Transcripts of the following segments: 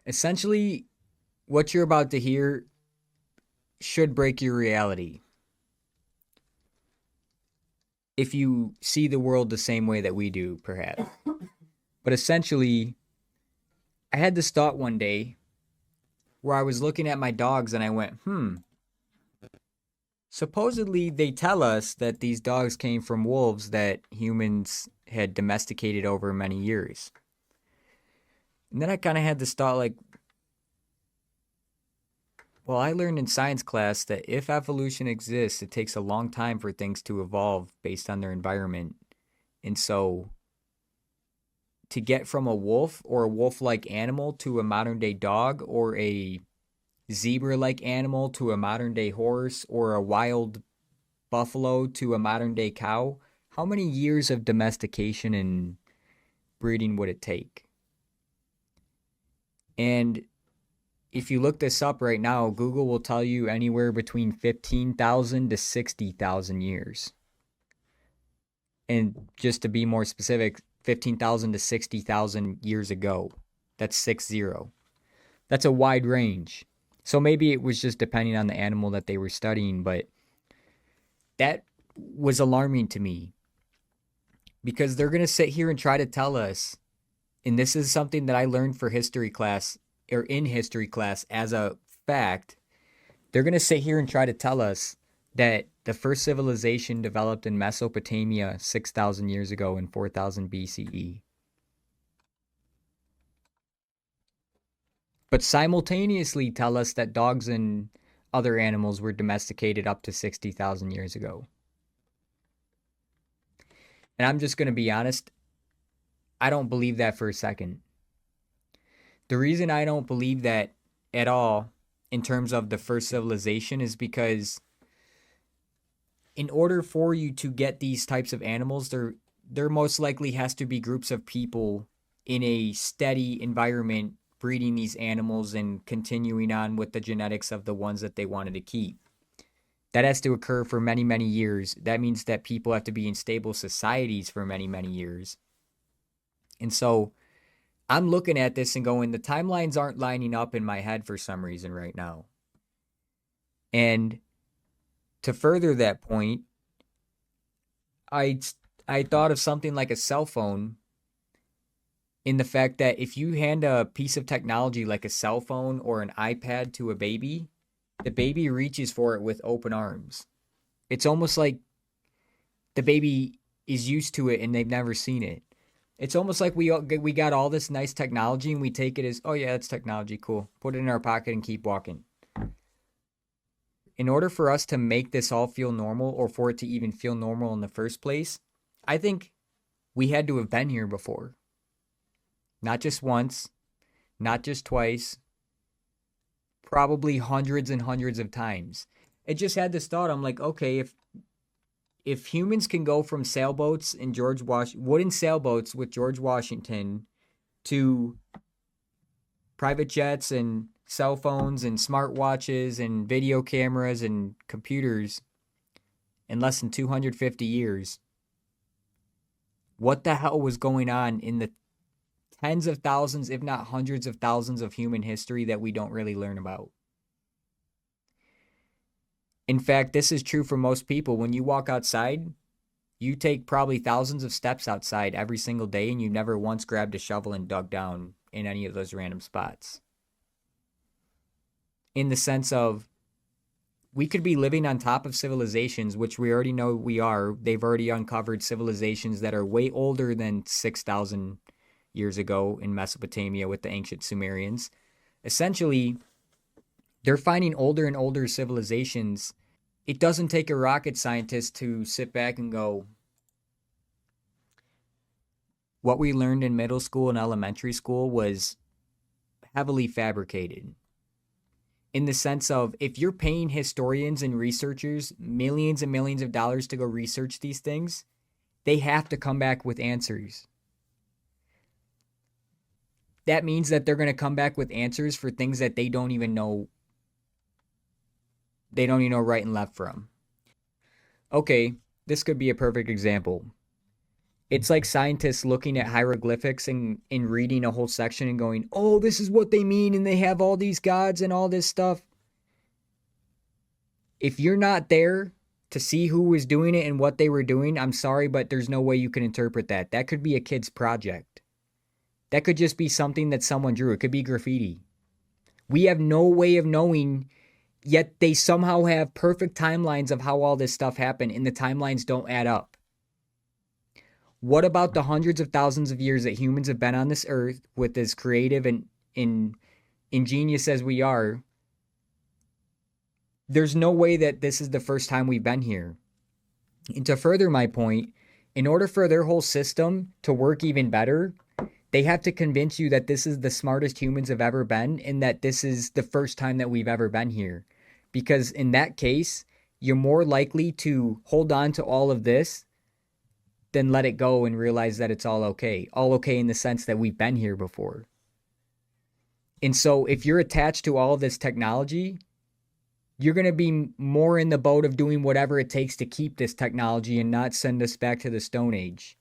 Essentially, what you're about to hear should break your reality if you see the world the same way that we do, perhaps. But essentially, I had this thought one day where I was looking at my dogs and I went, supposedly they tell us that these dogs came from wolves that humans had domesticated over many years. And then I kind of had this thought like, well, I learned in science class that if evolution exists, it takes a long time for things to evolve based on their environment. And so to get from a wolf or a wolf like animal to a modern day dog or a zebra like animal to a modern day horse or a wild buffalo to a modern day cow, how many years of domestication and breeding would it take? And if you look this up right now, Google will tell you anywhere between 15,000 to 60,000 years. And just to be more specific, 15,000 to 60,000 years ago. That's 60. That's a wide range. So maybe it was just depending on the animal that they were studying, but that was alarming to me because they're going to sit here and try to tell us, and this is something that I learned for history class or in history class as a fact. They're going to sit here and try to tell us that the first civilization developed in Mesopotamia 6,000 years ago in 4000 BCE. But simultaneously tell us that dogs and other animals were domesticated up to 60,000 years ago. And I'm just going to be honest, I don't believe that for a second. The reason I don't believe that at all in terms of the first civilization is because in order for you to get these types of animals, there most likely has to be groups of people in a steady environment breeding these animals and continuing on with the genetics of the ones that they wanted to keep. That has to occur for many, many years. That means that people have to be in stable societies for many, many years. And so I'm looking at this and going, the timelines aren't lining up in my head for some reason right now. And to further that point, I I thought of something like a cell phone in the fact that if you hand a piece of technology like a cell phone or an iPad to a baby, the baby reaches for it with open arms. It's almost like the baby is used to it and they've never seen it. It's almost like we got all this nice technology and we take it as, oh yeah, it's technology, cool. Put it in our pocket and keep walking. In order for us to make this all feel normal or for it to even feel normal in the first place, I think we had to have been here before. Not just once, not just twice, probably hundreds and hundreds of times. It just had this thought. I'm like, okay, if humans can go from sailboats and wooden sailboats with George Washington to private jets and cell phones and smartwatches and video cameras and computers in less than 250 years, what the hell was going on in the tens of thousands, if not hundreds of thousands of human history that we don't really learn about? In fact, this is true for most people. When you walk outside, you take probably thousands of steps outside every single day, and you never once grabbed a shovel and dug down in any of those random spots. In the sense of, we could be living on top of civilizations, which we already know we are. They've already uncovered civilizations that are way older than 6,000 years ago in Mesopotamia with the ancient Sumerians. Essentially, they're finding older and older civilizations. It doesn't take a rocket scientist to sit back and go, what we learned in middle school and elementary school was heavily fabricated. In the sense of, if you're paying historians and researchers millions and millions of dollars to go research these things, they have to come back with answers. That means that they're going to come back with answers for things that they don't even know. They don't even know right and left from. Okay, this could be a perfect example. It's like scientists looking at hieroglyphics and reading a whole section and going, oh, this is what they mean, and they have all these gods and all this stuff. If you're not there to see who was doing it and what they were doing, I'm sorry, but there's no way you can interpret that. That could be a kid's project. That could just be something that someone drew. It could be graffiti. We have no way of knowing, yet they somehow have perfect timelines of how all this stuff happened, and the timelines don't add up. What about the hundreds of thousands of years that humans have been on this earth with as creative and ingenious as we are? There's no way that this is the first time we've been here. And to further my point, in order for their whole system to work even better, they have to convince you that this is the smartest humans have ever been and that this is the first time that we've ever been here. Because in that case, you're more likely to hold on to all of this than let it go and realize that it's all okay. All okay in the sense that we've been here before. And so if you're attached to all of this technology, you're going to be more in the boat of doing whatever it takes to keep this technology and not send us back to the Stone Age.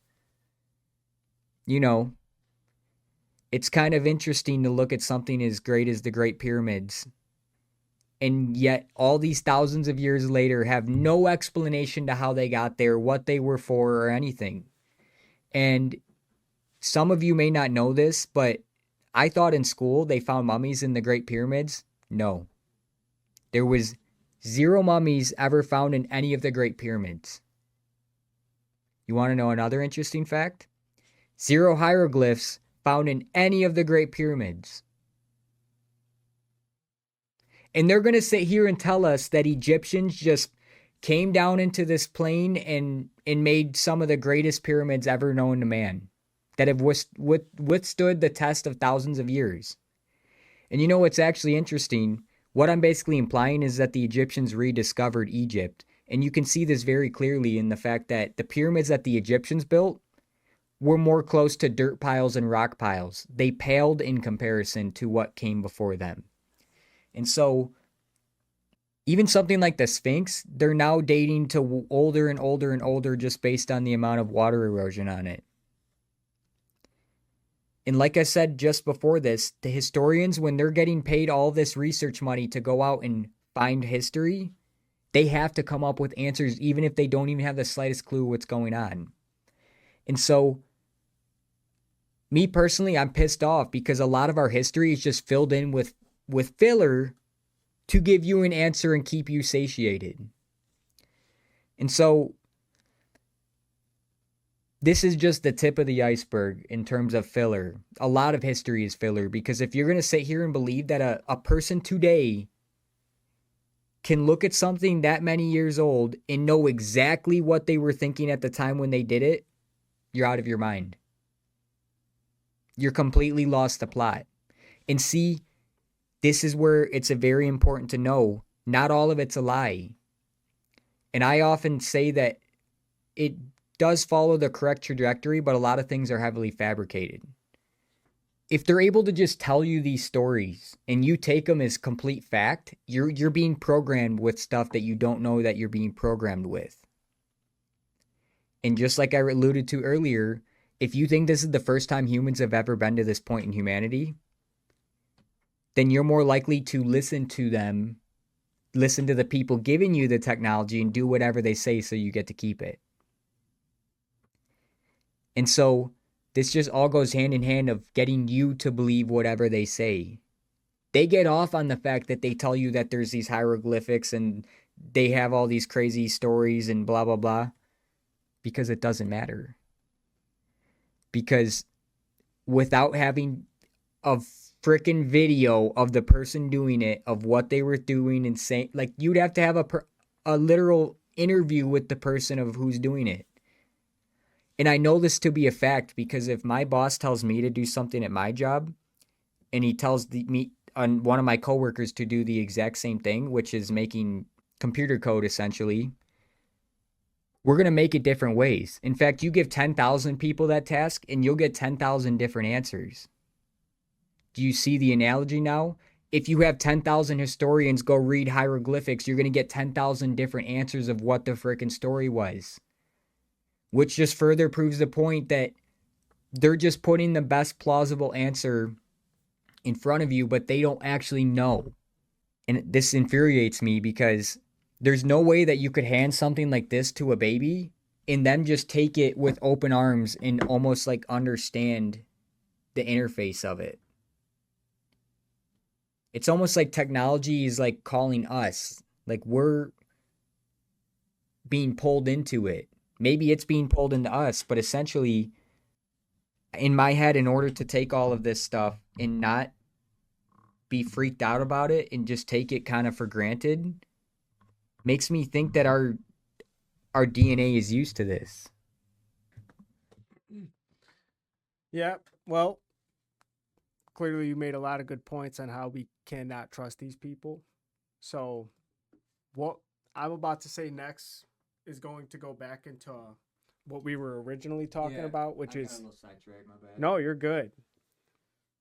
You know, it's kind of interesting to look at something as great as the Great Pyramids, and yet all these thousands of years later have no explanation to how they got there, what they were for, or anything. And some of you may not know this, but I thought in school they found mummies in the Great Pyramids. No. There was 0 mummies ever found in any of the Great Pyramids. You want to know another interesting fact? 0 hieroglyphs found in any of the Great Pyramids. And they're going to sit here and tell us that Egyptians just came down into this plane and made some of the greatest pyramids ever known to man that have withstood the test of thousands of years. And you know what's actually interesting? What I'm basically implying is that the Egyptians rediscovered Egypt. And you can see this very clearly in the fact that the pyramids that the Egyptians built were more close to dirt piles and rock piles. They paled in comparison to what came before them. And so, even something like the Sphinx, they're now dating to older and older and older just based on the amount of water erosion on it. And like I said just before this, the historians, when they're getting paid all this research money to go out and find history, they have to come up with answers even if they don't even have the slightest clue what's going on. And so, me personally, I'm pissed off because a lot of our history is just filled in with filler to give you an answer and keep you satiated. And so this is just the tip of the iceberg in terms of filler. A lot of history is filler because if you're going to sit here and believe that a person today can look at something that many years old and know exactly what they were thinking at the time when they did it, you're out of your mind. You're completely lost the plot. And see, this is where it's very important to know not all of it's a lie. And I often say that it does follow the correct trajectory, but a lot of things are heavily fabricated. If they're able to just tell you these stories and you take them as complete fact, you're being programmed with stuff that you don't know that you're being programmed with. And just like I alluded to earlier, if you think this is the first time humans have ever been to this point in humanity, then you're more likely to listen to them, listen to the people giving you the technology and do whatever they say so you get to keep it. And so this just all goes hand in hand of getting you to believe whatever they say. They get off on the fact that they tell you that there's these hieroglyphics and they have all these crazy stories and blah, blah, blah, because it doesn't matter. Because without having a freaking video of the person doing it, of what they were doing and saying, like, you'd have to have a literal interview with the person of who's doing it. And I know this to be a fact because if my boss tells me to do something at my job and he tells one of my coworkers to do the exact same thing, which is making computer code essentially, we're going to make it different ways. In fact, you give 10,000 people that task and you'll get 10,000 different answers. Do you see the analogy now? If you have 10,000 historians go read hieroglyphics, you're going to get 10,000 different answers of what the frickin' story was. which just further proves the point that they're just putting the best plausible answer in front of you, but they don't actually know. And this infuriates me because there's no way that you could hand something like this to a baby and then just take it with open arms and almost like understand the interface of it. It's almost like technology is like calling us, like we're being pulled into it. Maybe it's being pulled into us, but essentially, in my head, in order to take all of this stuff and not be freaked out about it and just take it kind of for granted, makes me think that our DNA is used to this. Yeah, well, clearly you made a lot of good points on how we cannot trust these people. So what I'm about to say next is going to go back into what we were originally talking about, which is no, you're good.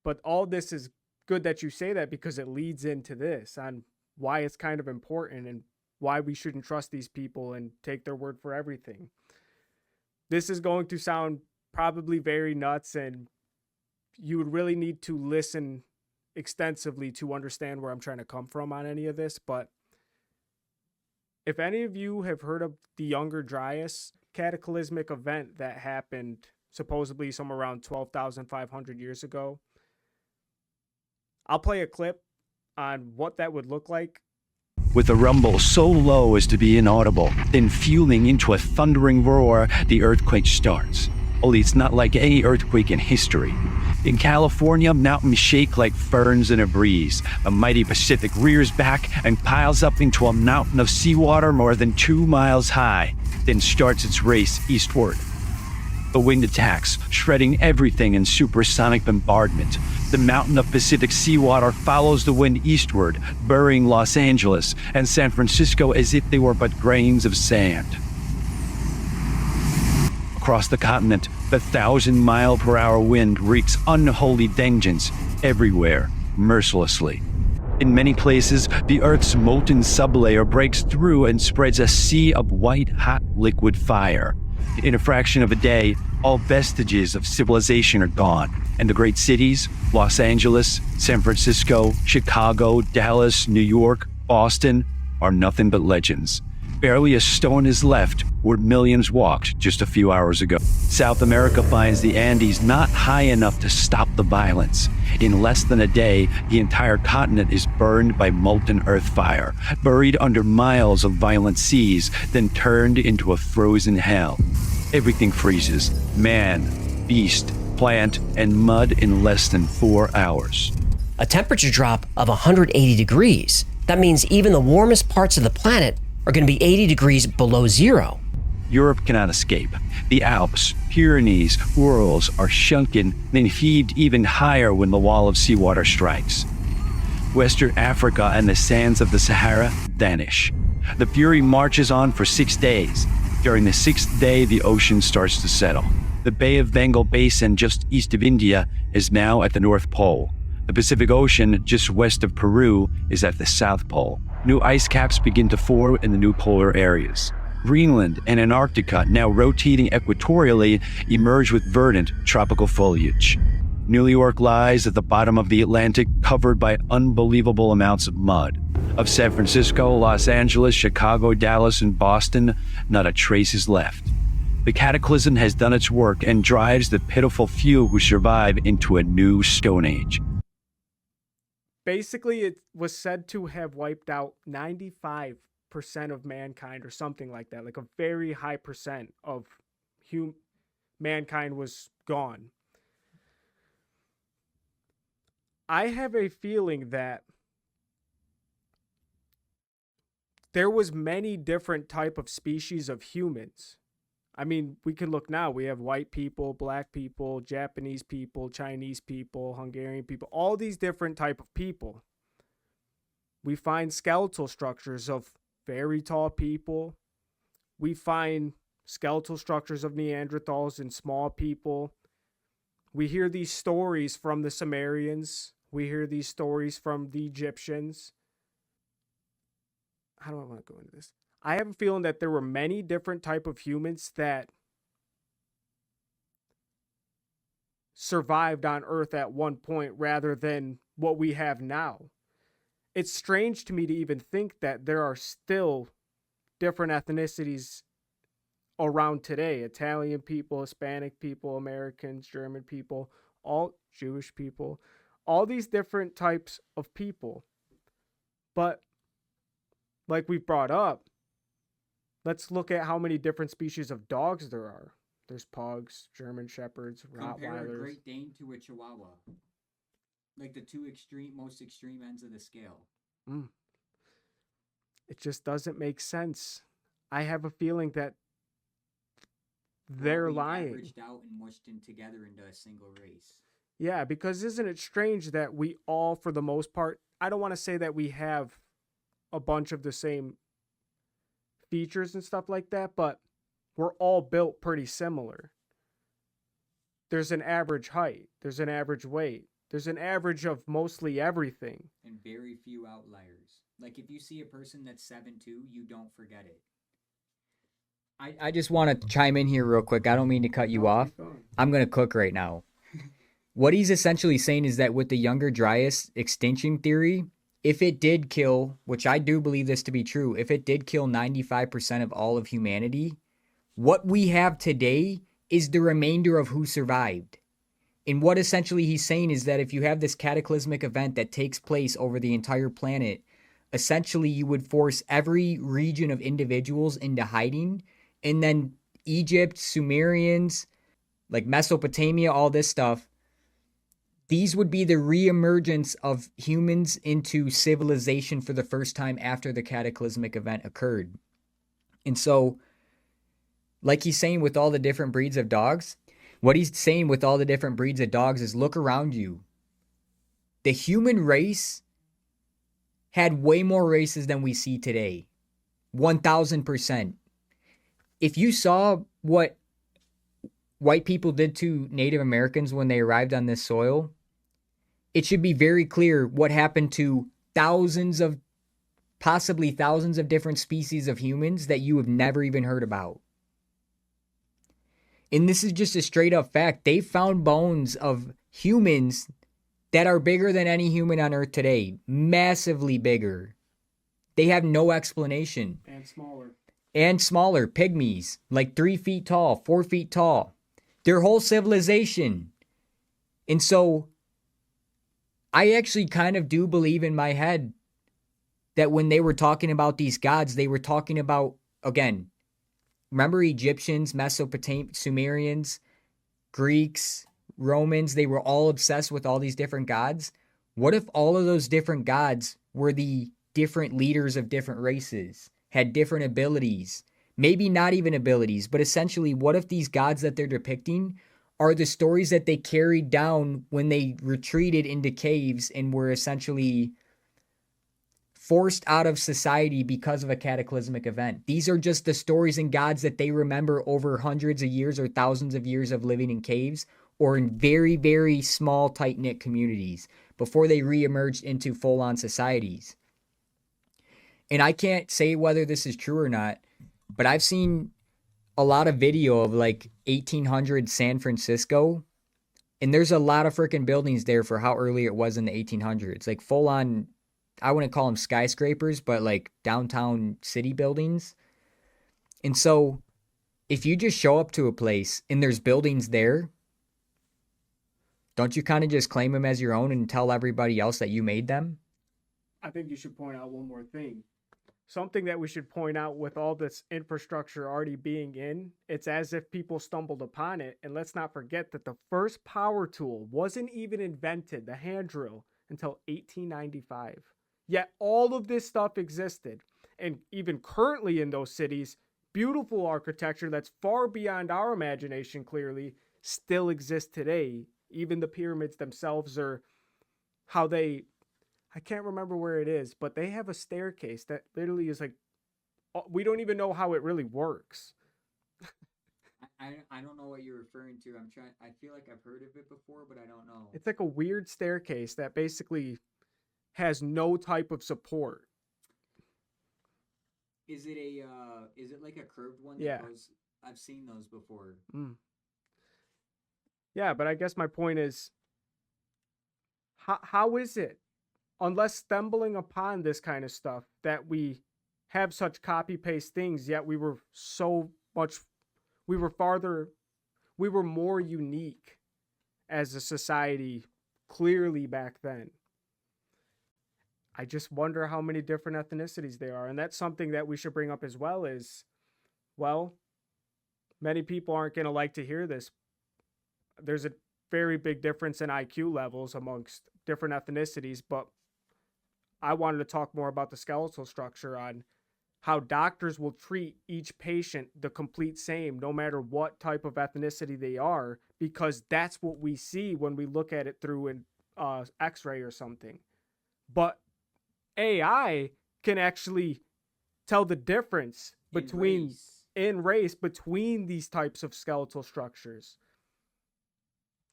But all this is good that you say that because it leads into this on why it's kind of important and why we shouldn't trust these people and take their word for everything. This is going to sound probably very nuts, and you would really need to listen extensively to understand where I'm trying to come from on any of this. But if any of you have heard of the Younger Dryas cataclysmic event that happened supposedly somewhere around 12,500 years ago, I'll play a clip on what that would look like. With a rumble so low as to be inaudible, then fueling into a thundering roar, the earthquake starts. Only it's not like any earthquake in history. In California, mountains shake like ferns in a breeze. A mighty Pacific rears back and piles up into a mountain of seawater more than 2 miles high, then starts its race eastward. The wind attacks, shredding everything in supersonic bombardment. The mountain of Pacific seawater follows the wind eastward, burying Los Angeles and San Francisco as if they were but grains of sand. Across the continent, the 1,000-mile-per-hour wind wreaks unholy vengeance everywhere, mercilessly. In many places, the Earth's molten sublayer breaks through and spreads a sea of white-hot liquid fire. In a fraction of a day, all vestiges of civilization are gone, and the great cities, Los Angeles, San Francisco, Chicago, Dallas, New York, Boston, are nothing but legends. Barely a stone is left where millions walked just a few hours ago. South America finds the Andes not high enough to stop the violence. In less than a day, the entire continent is burned by molten earth fire, buried under miles of violent seas, then turned into a frozen hell. Everything freezes: man, beast, plant, and mud in less than 4 hours. A temperature drop of 180 degrees. That means even the warmest parts of the planet are going to be 80 degrees below zero. Europe cannot escape. The Alps, Pyrenees, Urals are shrunken, then heaved even higher when the wall of seawater strikes. Western Africa and the sands of the Sahara vanish. The fury marches on for 6 days. During the 6th day, the ocean starts to settle. The Bay of Bengal Basin just east of India is now at the North Pole. The Pacific Ocean just west of Peru is at the South Pole. New ice caps begin to form in the new polar areas. Greenland and Antarctica, now rotating equatorially, emerge with verdant tropical foliage. New York lies at the bottom of the Atlantic, covered by unbelievable amounts of mud. Of San Francisco, Los Angeles, Chicago, Dallas, and Boston, not a trace is left. The cataclysm has done its work and drives the pitiful few who survive into a new Stone Age. Basically, it was said to have wiped out 95% of mankind or something like that. Like a very high percent of mankind was gone. I have a feeling that there was many different type of species of humans. I mean, we can look now. We have white people, black people, Japanese people, Chinese people, Hungarian people, all these different type of people. We find skeletal structures of very tall people. We find skeletal structures of Neanderthals and small people. We hear these stories from the Sumerians. We hear these stories from the Egyptians. How do I want to go into this? I have a feeling that there were many different type of humans that survived on Earth at one point rather than what we have now. It's strange to me to even think that there are still different ethnicities around today: Italian people, Hispanic people, Americans, German people, all Jewish people, all these different types of people. But like we've brought up, let's look at how many different species of dogs there are. There's pugs, German shepherds, Compare a Rottweilers. Great Dane to a Chihuahua. Like the two most extreme ends of the scale. It just doesn't make sense. I have a feeling that We're they're being lying. averaged out and mushed in together into a single race. Yeah, because isn't it strange that we all, for the most part, I don't want to say that we have a bunch of the same features and stuff like that, but we're all built pretty similar. There's an average height, there's an average weight, there's an average of mostly everything. And very few outliers. Like if you see a person that's 7'2", you don't forget it. I just want to chime in here real quick. I don't mean to cut you off. I'm going to cook right now. What he's essentially saying is that with the Younger Dryas extinction theory, if it did kill, which I do believe this to be true, if it did kill 95% of all of humanity, what we have today is the remainder of who survived. And what essentially he's saying is that if you have this cataclysmic event that takes place over the entire planet, essentially you would force every region of individuals into hiding, and then Egypt, Sumerians, like Mesopotamia, all this stuff, these would be the reemergence of humans into civilization for the first time after the cataclysmic event occurred. And so, like he's saying with all the different breeds of dogs, what he's saying with all the different breeds of dogs is look around you. The human race had way more races than we see today. 1,000%. If you saw what white people did to Native Americans when they arrived on this soil, it should be very clear what happened to possibly thousands of different species of humans that you have never even heard about. And this is just a straight up fact. They found bones of humans that are bigger than any human on Earth today. Massively bigger. They have no explanation. And smaller. Pygmies. Like 3 feet tall, 4 feet tall. Their whole civilization. And so, I actually kind of do believe in my head that when they were talking about these gods, they were talking about, again, remember Egyptians, Mesopotamians, Sumerians, Greeks, Romans, they were all obsessed with all these different gods. What if all of those different gods were the different leaders of different races, had different abilities? Maybe not even abilities, but essentially, what if these gods that they're depicting are the stories that they carried down when they retreated into caves and were essentially forced out of society because of a cataclysmic event? These are just the stories and gods that they remember over hundreds of years or thousands of years of living in caves or in very, very small, tight-knit communities before they re-emerged into full-on societies. And I can't say whether this is true or not, but I've seen a lot of video of like 1800 San Francisco, and there's a lot of freaking buildings there for how early it was in the 1800s. Like full-on, I wouldn't call them skyscrapers, but like downtown city buildings. And so if you just show up to a place and there's buildings there, don't you kind of just claim them as your own and tell everybody else that you made them? I think you should point out one more thing. Something that we should point out with all this infrastructure already being in, it's as if people stumbled upon it. And let's not forget that the first power tool wasn't even invented, the hand drill, until 1895. Yet all of this stuff existed. And even currently in those cities, beautiful architecture that's far beyond our imagination clearly still exists today. Even the pyramids themselves, or how they, I can't remember where it is, but they have a staircase that literally is like, we don't even know how it really works. I don't know what you're referring to. I feel like I've heard of it before, but I don't know. It's like a weird staircase that basically has no type of support. Is it like a curved one that Yeah. goes? I've seen those before. Yeah, but I guess my point is, how is it, unless stumbling upon this kind of stuff, that we have such copy paste things, yet we were so much, we were farther, we were more unique as a society clearly back then. I just wonder how many different ethnicities there are. And that's something that we should bring up as well is, well, many people aren't going to like to hear this. There's a very big difference in IQ levels amongst different ethnicities, but I wanted to talk more about the skeletal structure on how doctors will treat each patient the complete same, no matter what type of ethnicity they are, because that's what we see when we look at it through an X-ray or something. But AI can actually tell the difference between in race between these types of skeletal structures.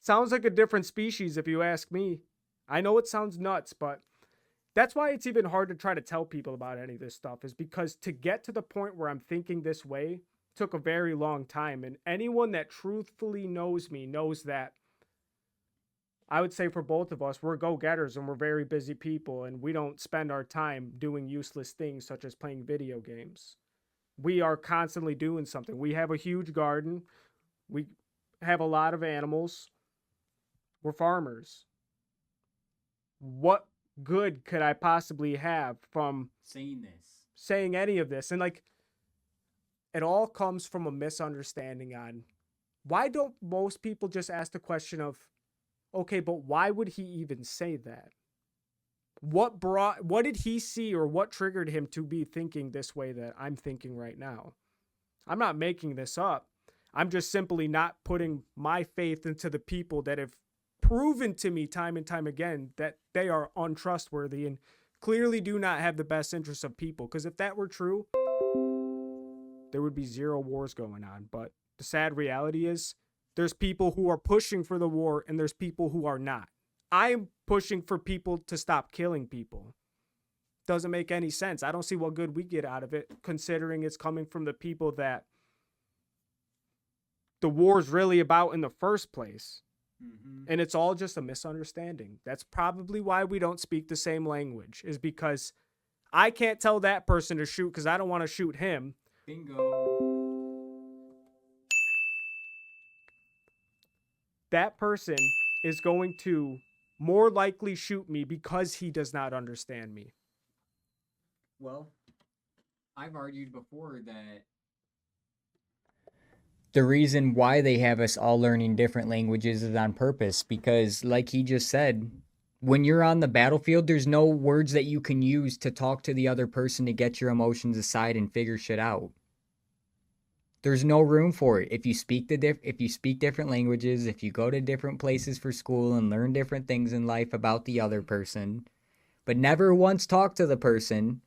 Sounds like a different species if you ask me. I know it sounds nuts, but that's why it's even hard to try to tell people about any of this stuff, is because to get to the point where I'm thinking this way took a very long time. And anyone that truthfully knows me knows that I would say for both of us, we're go-getters and we're very busy people, and we don't spend our time doing useless things such as playing video games. We are constantly doing something. We have a huge garden. We have a lot of animals. We're farmers. What good could I possibly have from saying any of this? And like, it all comes from a misunderstanding on why don't most people just ask the question of, okay, but why would he even say that? What did he see, or what triggered him to be thinking this way that I'm thinking right now? I'm not making this up. I'm just simply not putting my faith into the people that have proven to me time and time again that they are untrustworthy and clearly do not have the best interests of people. Because if that were true, there would be zero wars going on. But the sad reality is there's people who are pushing for the war and there's people who are not. I'm pushing for people to stop killing people. Doesn't make any sense. I don't see what good we get out of it, considering it's coming from the people that the war's really about in the first place. Mm-hmm. And it's all just a misunderstanding. That's probably why we don't speak the same language, is because I can't tell that person to shoot because I don't want to shoot him. Bingo. That person is going to more likely shoot me because he does not understand me. Well, I've argued before that the reason why they have us all learning different languages is on purpose, because like he just said, when you're on the battlefield, there's no words that you can use to talk to the other person to get your emotions aside and figure shit out. There's no room for it. If you speak different languages, if you go to different places for school and learn different things in life about the other person, but never once talk to the person,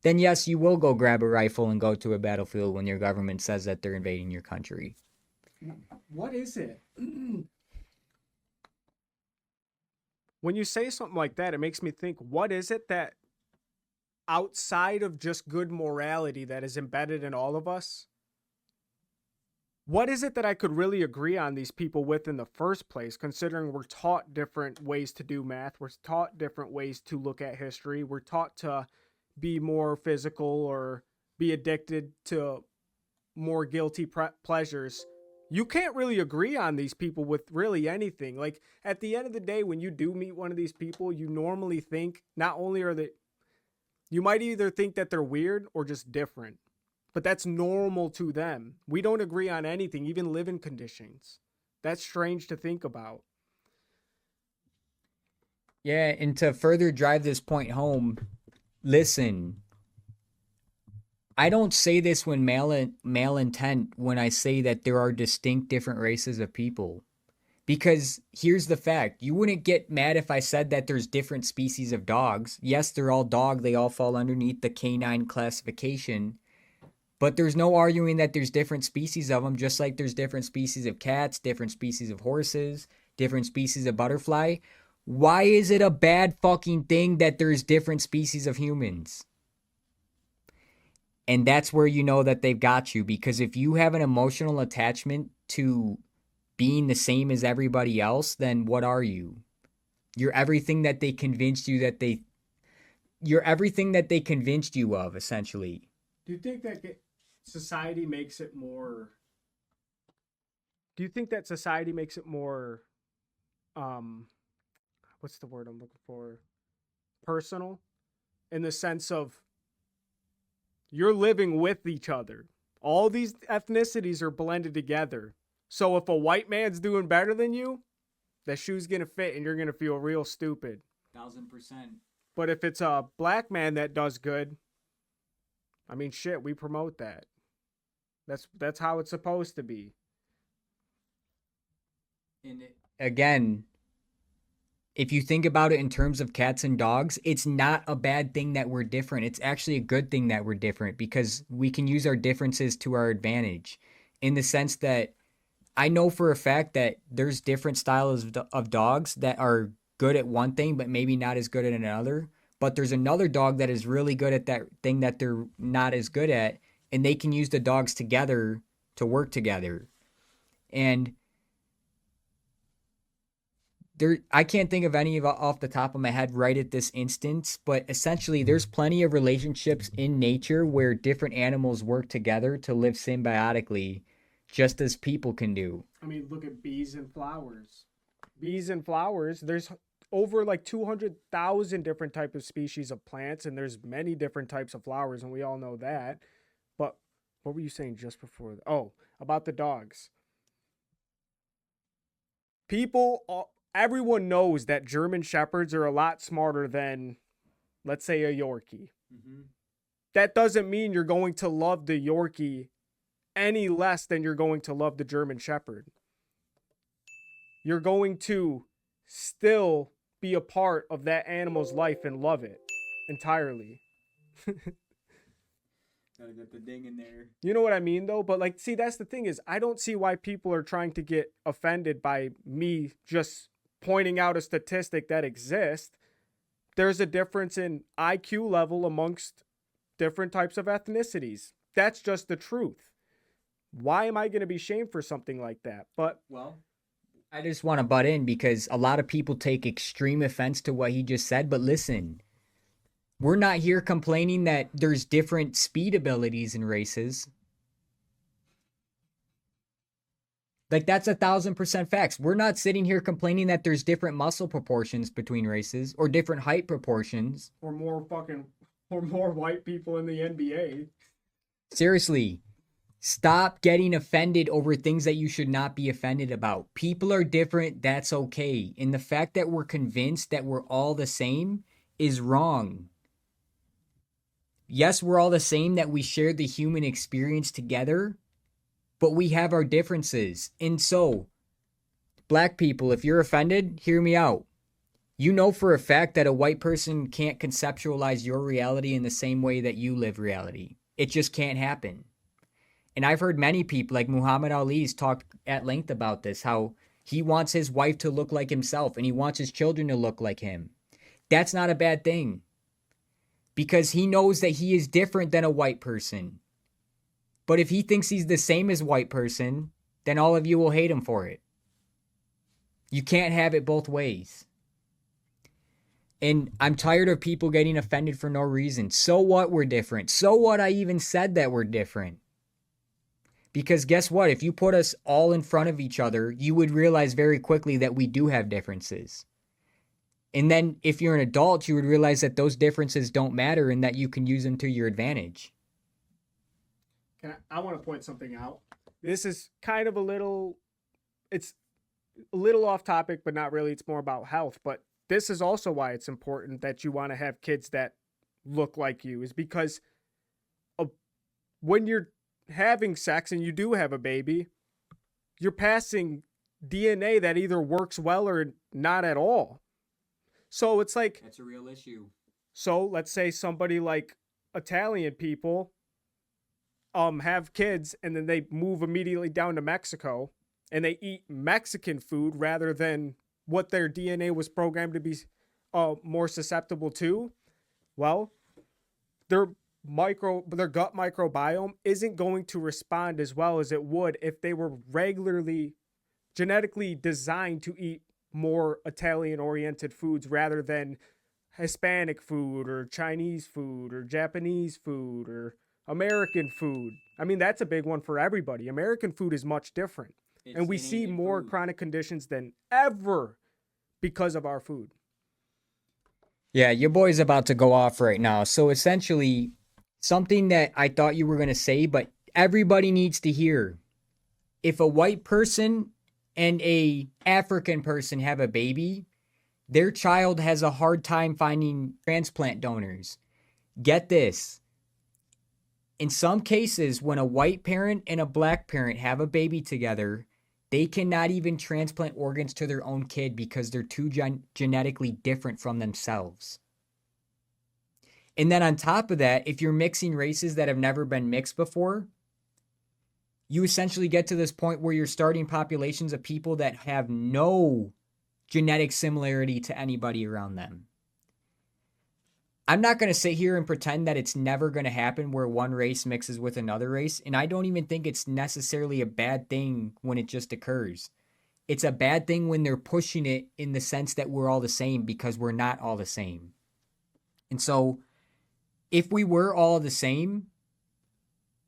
then yes, you will go grab a rifle and go to a battlefield when your government says that they're invading your country. What is it? When you say something like that, it makes me think, what is it that outside of just good morality that is embedded in all of us, what is it that I could really agree on these people with in the first place, considering we're taught different ways to do math, we're taught different ways to look at history, we're taught to be more physical or be addicted to more guilty pleasures. You can't really agree on these people with really anything. Like, at the end of the day, when you do meet one of these people, you normally think not only are they, you might either think that they're weird or just different. But that's normal to them. We don't agree on anything, even living conditions. That's strange to think about. Yeah, and to further drive this point home, listen, I don't say this when malintent when I say that there are distinct different races of people. Because here's the fact. You wouldn't get mad if I said that there's different species of dogs. Yes, they're all dog. They all fall underneath the canine classification. But there's no arguing that there's different species of them, just like there's different species of cats, different species of horses, different species of butterfly. Why is it a bad fucking thing that there's different species of humans? And that's where you know that they've got you, because if you have an emotional attachment to being the same as everybody else, then what are you? You're everything that they convinced you that you're everything that they convinced you of, essentially. Do you think that society makes it more? Do you think that society makes it more? What's the word I'm looking for? Personal, in the sense of you're living with each other. All these ethnicities are blended together. So if a white man's doing better than you, that shoe's gonna fit, and you're gonna feel real stupid. 1000%. But if it's a black man that does good, I mean, shit, we promote that. That's how it's supposed to be. And again, if you think about it in terms of cats and dogs, it's not a bad thing that we're different. It's actually a good thing that we're different because we can use our differences to our advantage, in the sense that I know for a fact that there's different styles of dogs that are good at one thing, but maybe not as good at another. But there's another dog that is really good at that thing that they're not as good at, and they can use the dogs together to work together. And I can't think of any of off the top of my head right at this instance, but essentially there's plenty of relationships in nature where different animals work together to live symbiotically, just as people can do. I mean, look at bees and flowers. Bees and flowers, there's over like 200,000 different types of species of plants, and there's many different types of flowers, and we all know that. But what were you saying just before? Oh, about the dogs. Everyone knows that German Shepherds are a lot smarter than, let's say, a Yorkie. Mm-hmm. That doesn't mean you're going to love the Yorkie any less than you're going to love the German Shepherd. You're going to still be a part of that animal's life and love it entirely. Gotta get the ding in there. You know what I mean, though? But, like, see, that's the thing is, I don't see why people are trying to get offended by me just pointing out a statistic that exists. There's a difference in IQ level amongst different types of ethnicities. That's just the truth. Why am I going to be shamed for something like that? But, well, I just want to butt in because a lot of people take extreme offense to what he just said. But listen, we're not here complaining that there's different speed abilities in races. Like, that's 1,000% facts. We're not sitting here complaining that there's different muscle proportions between races or different height proportions. Or more white people in the NBA. Seriously, stop getting offended over things that you should not be offended about. People are different. That's okay. And the fact that we're convinced that we're all the same is wrong. Yes, we're all the same, that we share the human experience together, but we have our differences. And so, black people, if you're offended, hear me out. You know for a fact that a white person can't conceptualize your reality in the same way that you live reality. It just can't happen. And I've heard many people, like Muhammad Ali's talked at length about this, how he wants his wife to look like himself and he wants his children to look like him. That's not a bad thing, because he knows that he is different than a white person. But if he thinks he's the same as a white person, then all of you will hate him for it. You can't have it both ways. And I'm tired of people getting offended for no reason. So what, we're different? So what, I even said that we're different? Because guess what? If you put us all in front of each other, you would realize very quickly that we do have differences. And then if you're an adult, you would realize that those differences don't matter and that you can use them to your advantage. I want to point something out. This is kind of it's a little off topic, but not really. It's more about health. But this is also why it's important that you want to have kids that look like you, is because when you're having sex and you do have a baby, you're passing DNA that either works well or not at all. So it's like, that's a real issue. So let's say somebody like Italian people have kids and then they move immediately down to Mexico and they eat Mexican food rather than what their DNA was programmed to be more susceptible to. Well, their gut microbiome isn't going to respond as well as it would if they were regularly genetically designed to eat more Italian oriented foods rather than Hispanic food or Chinese food or Japanese food or American food. I mean, that's a big one for everybody. American food is much different. And we see more chronic conditions than ever because of our food. Yeah, your boy's about to go off right now. So essentially, something that I thought you were going to say, but everybody needs to hear. If a white person and a African person have a baby, their child has a hard time finding transplant donors. Get this. In some cases, when a white parent and a black parent have a baby together, they cannot even transplant organs to their own kid because they're too genetically different from themselves. And then on top of that, if you're mixing races that have never been mixed before, you essentially get to this point where you're starting populations of people that have no genetic similarity to anybody around them. I'm not going to sit here and pretend that it's never going to happen where one race mixes with another race, and I don't even think it's necessarily a bad thing when it just occurs. It's a bad thing when they're pushing it in the sense that we're all the same, because we're not all the same. And so, if we were all the same,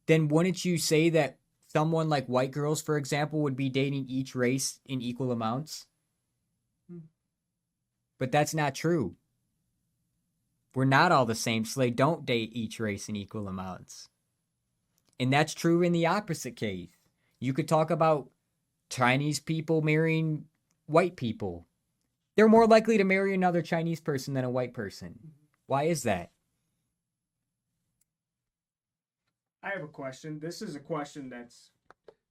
then wouldn't you say that someone like white girls, for example, would be dating each race in equal amounts? But that's not true. We're not all the same, so they don't date each race in equal amounts. And that's true in the opposite case. You could talk about Chinese people marrying white people. They're more likely to marry another Chinese person than a white person. Why is that? I have a question. This is a question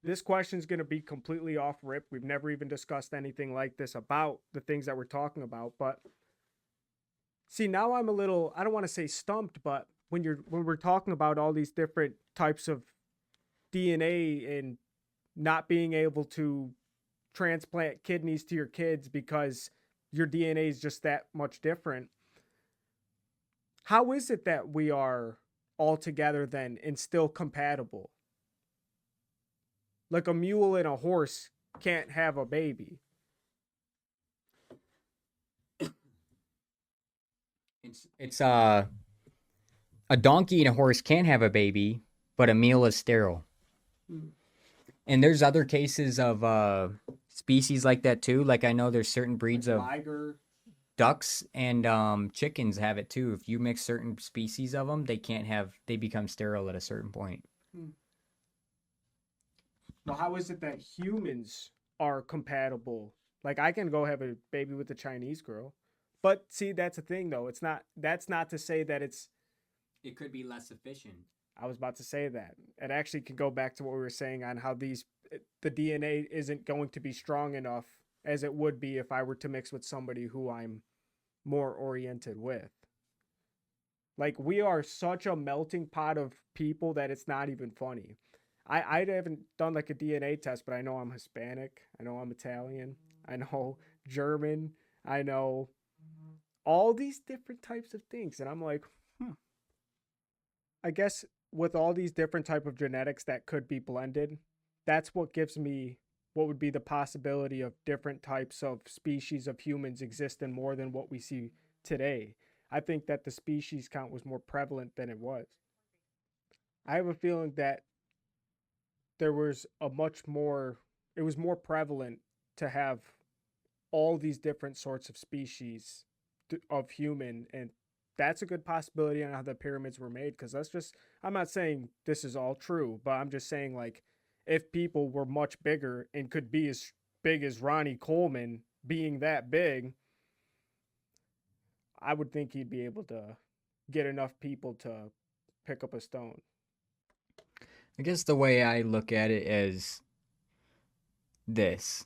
this question's going to be completely off rip. We've never even discussed anything like this about the things that we're talking about, but see, now I'm a little, I don't want to say stumped, but when we're talking about all these different types of DNA and not being able to transplant kidneys to your kids because your DNA is just that much different, how is it that we are all together then and still compatible? Like a mule and a horse can't have a baby. It's a donkey and a horse can have a baby, but a mule is sterile. And there's other cases of species like that too. Like I know there's certain breeds of Liger. ducks and chickens have it too. If you mix certain species of them, they become sterile at a certain point. Well, how is it that humans are compatible? Like I can go have a baby with a Chinese girl. But see, that's the thing though. That's not to say that It could be less efficient. I was about to say that. It actually can go back to what we were saying on how the DNA isn't going to be strong enough as it would be if I were to mix with somebody who I'm more oriented with. Like we are such a melting pot of people that it's not even funny. I haven't done like a DNA test, but I know I'm Hispanic. I know I'm Italian. I know German. I know all these different types of things. And I'm like, I guess with all these different type of genetics that could be blended, that's what gives me what would be the possibility of different types of species of humans existing more than what we see today. I think that the species count was more prevalent than it was. I have a feeling that it was more prevalent to have all these different sorts of species of human, and that's a good possibility on how the pyramids were made, because I'm not saying this is all true, but I'm just saying, like, if people were much bigger and could be as big as Ronnie Coleman being that big, I would think he'd be able to get enough people to pick up a stone. I guess the way I look at it is this.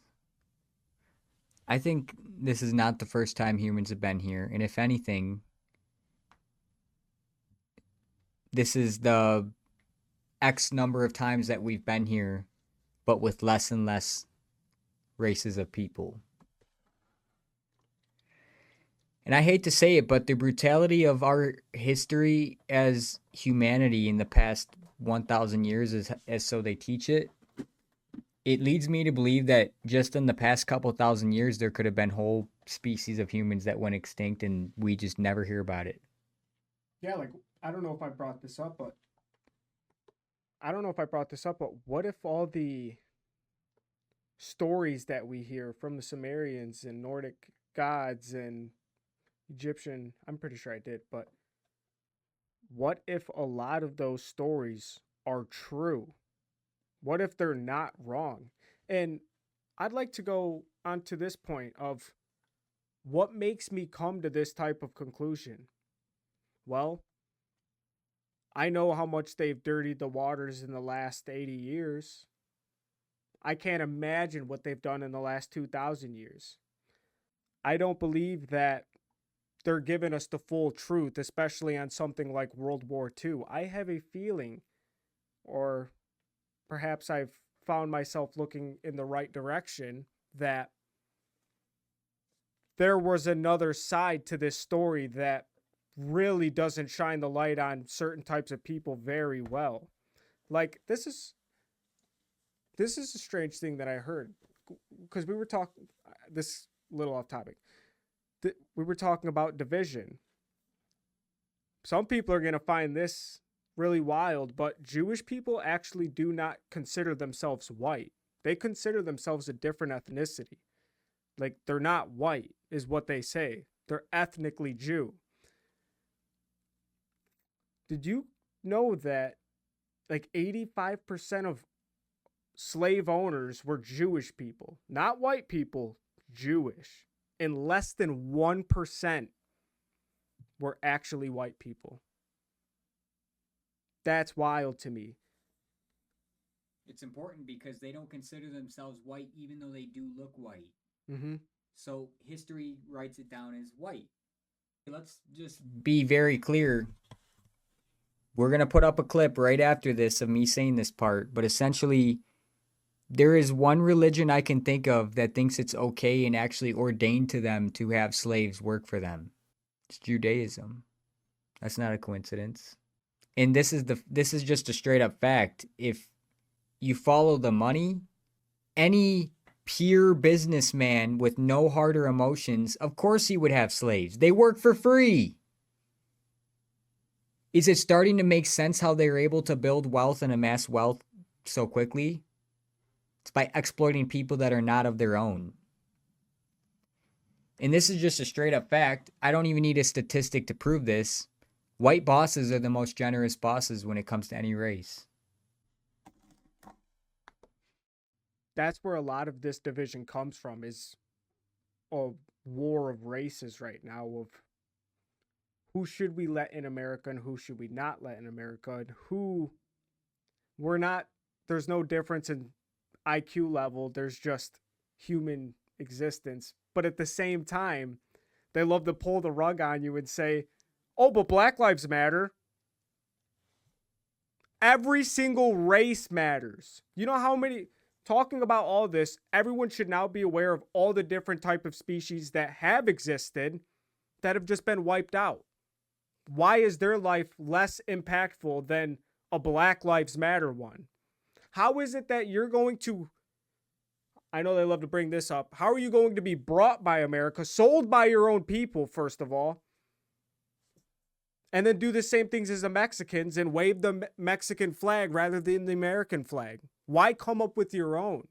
I think this is not the first time humans have been here, and if anything, this is the X number of times that we've been here, but with less and less races of people. And I hate to say it, but the brutality of our history as humanity in the past 1,000 years, as so they teach it, it leads me to believe that just in the past couple thousand years, there could have been whole species of humans that went extinct and we just never hear about it. Yeah, like I don't know if I brought this up, but what if all the stories that we hear from the Sumerians and Nordic gods and Egyptian, I'm pretty sure I did, but what if a lot of those stories are true? What if they're not wrong? And I'd like to go on to this point of what makes me come to this type of conclusion. Well, I know how much they've dirtied the waters in the last 80 years. I can't imagine what they've done in the last 2,000 years. I don't believe that they're giving us the full truth, especially on something like World War II. I have a feeling, or perhaps I've found myself looking in the right direction, that there was another side to this story that really doesn't shine the light on certain types of people very well. Like this is a strange thing that I heard, because we were talking, this little off topic, we were talking about division. Some people are going to find this really wild, but Jewish people actually do not consider themselves white. They consider themselves a different ethnicity. Like they're not white is what they say. They're ethnically Jew. Did you know that like 85% of slave owners were Jewish people? Not white people, Jewish. And less than 1% were actually white people. That's wild to me. It's important because they don't consider themselves white even though they do look white. Mm-hmm. So history writes it down as white. Let's just be very clear. We're going to put up a clip right after this of me saying this part, but essentially there is one religion I can think of that thinks it's okay and actually ordained to them to have slaves work for them. It's Judaism. That's not a coincidence. And this is just a straight up fact. If you follow the money, any pure businessman with no heart or emotions, of course he would have slaves. They work for free. Is it starting to make sense how they're able to build wealth and amass wealth so quickly? It's by exploiting people that are not of their own. And this is just a straight up fact. I don't even need a statistic to prove this. White bosses are the most generous bosses when it comes to any race. That's where a lot of this division comes from, is a war of races right now of who should we let in America and who should we not let in America, and who we're not. There's no difference in IQ level. There's just human existence. But at the same time, they love to pull the rug on you and say, oh, but Black Lives Matter. Every single race matters. You know how many, talking about all this, everyone should now be aware of all the different type of species that have existed that have just been wiped out. Why is their life less impactful than a Black Lives Matter one? How is it that you're going to, I know they love to bring this up, how are you going to be brought by America, sold by your own people, first of all, and then do the same things as the Mexicans and wave the Mexican flag rather than the American flag? Why come up with your own?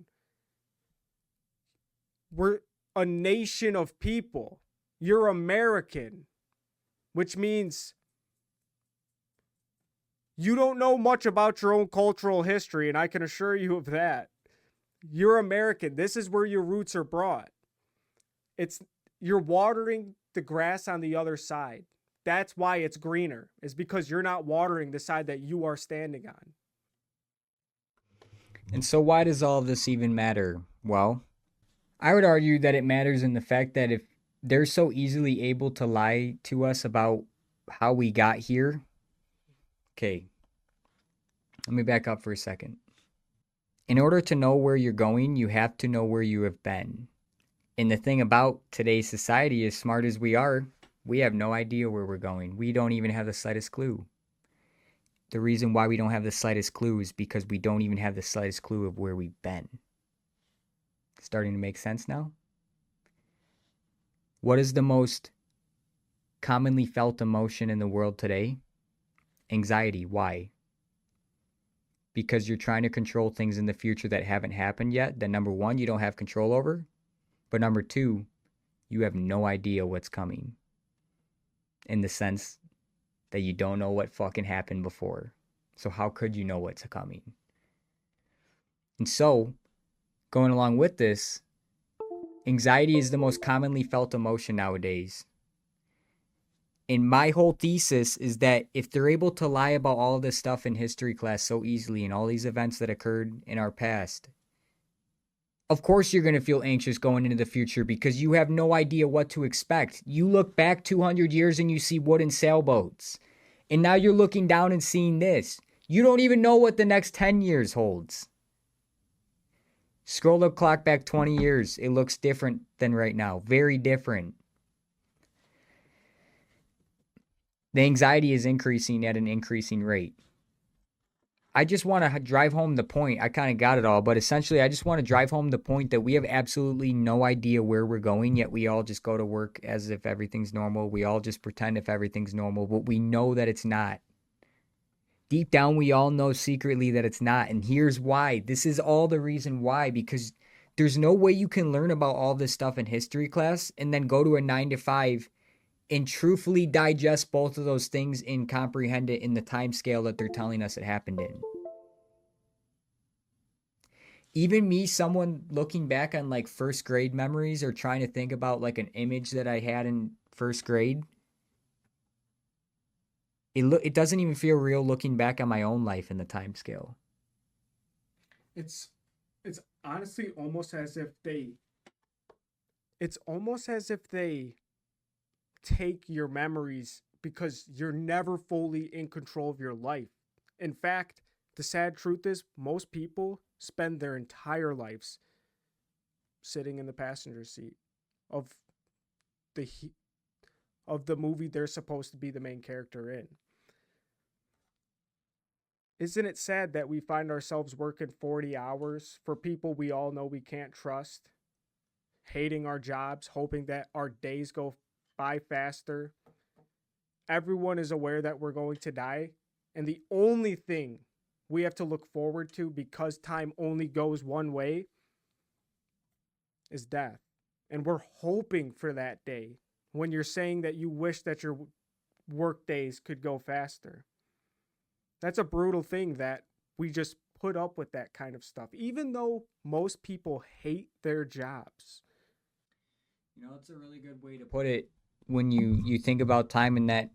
We're a nation of people. You're American, which means you don't know much about your own cultural history, and I can assure you of that. You're American. This is where your roots are brought. You're watering the grass on the other side. That's why it's greener, is because you're not watering the side that you are standing on. And so why does all of this even matter? Well, I would argue that it matters in the fact that if they're so easily able to lie to us about how we got here. Okay, let me back up for a second. In order to know where you're going, you have to know where you have been. And the thing about today's society, as smart as we are, we have no idea where we're going. We don't even have the slightest clue. The reason why we don't have the slightest clue is because we don't even have the slightest clue of where we've been. Starting to make sense now? What is the most commonly felt emotion in the world today? Anxiety. Why? Because you're trying to control things in the future that haven't happened yet, that number one, you don't have control over. But number two, you have no idea what's coming. In the sense that you don't know what fucking happened before. So how could you know what's coming? And so, going along with this, anxiety is the most commonly felt emotion nowadays. And my whole thesis is that if they're able to lie about all of this stuff in history class so easily and all these events that occurred in our past, of course you're going to feel anxious going into the future because you have no idea what to expect. You look back 200 years and you see wooden sailboats. And now you're looking down and seeing this. You don't even know what the next 10 years holds. Scroll the clock back 20 years. It looks different than right now. Very different. The anxiety is increasing at an increasing rate. I just want to drive home the point. I kind of got it all, but essentially I just want to drive home the point that we have absolutely no idea where we're going, yet we all just go to work as if everything's normal. We all just pretend if everything's normal, but we know that it's not. Deep down, we all know secretly that it's not, and here's why. This is all the reason why, because there's no way you can learn about all this stuff in history class and then go to a 9 to 5 and truthfully digest both of those things and comprehend it in the time scale that they're telling us it happened in. Even me, someone looking back on like first grade memories or trying to think about like an image that I had in first grade, it doesn't even feel real looking back on my own life in the time scale. It's honestly almost as if they take your memories because you're never fully in control of your life. In fact, the sad truth is most people spend their entire lives sitting in the passenger seat of the movie they're supposed to be the main character in. Isn't it sad that we find ourselves working 40 hours for people we all know we can't trust, hating our jobs, hoping that our days go by faster? Everyone is aware that we're going to die, and the only thing we have to look forward to, because time only goes one way, is death. And we're hoping for that day when you're saying that you wish that your work days could go faster. That's a brutal thing that we just put up with that kind of stuff, even though most people hate their jobs. You know, it's a really good way to put it when you think about time in that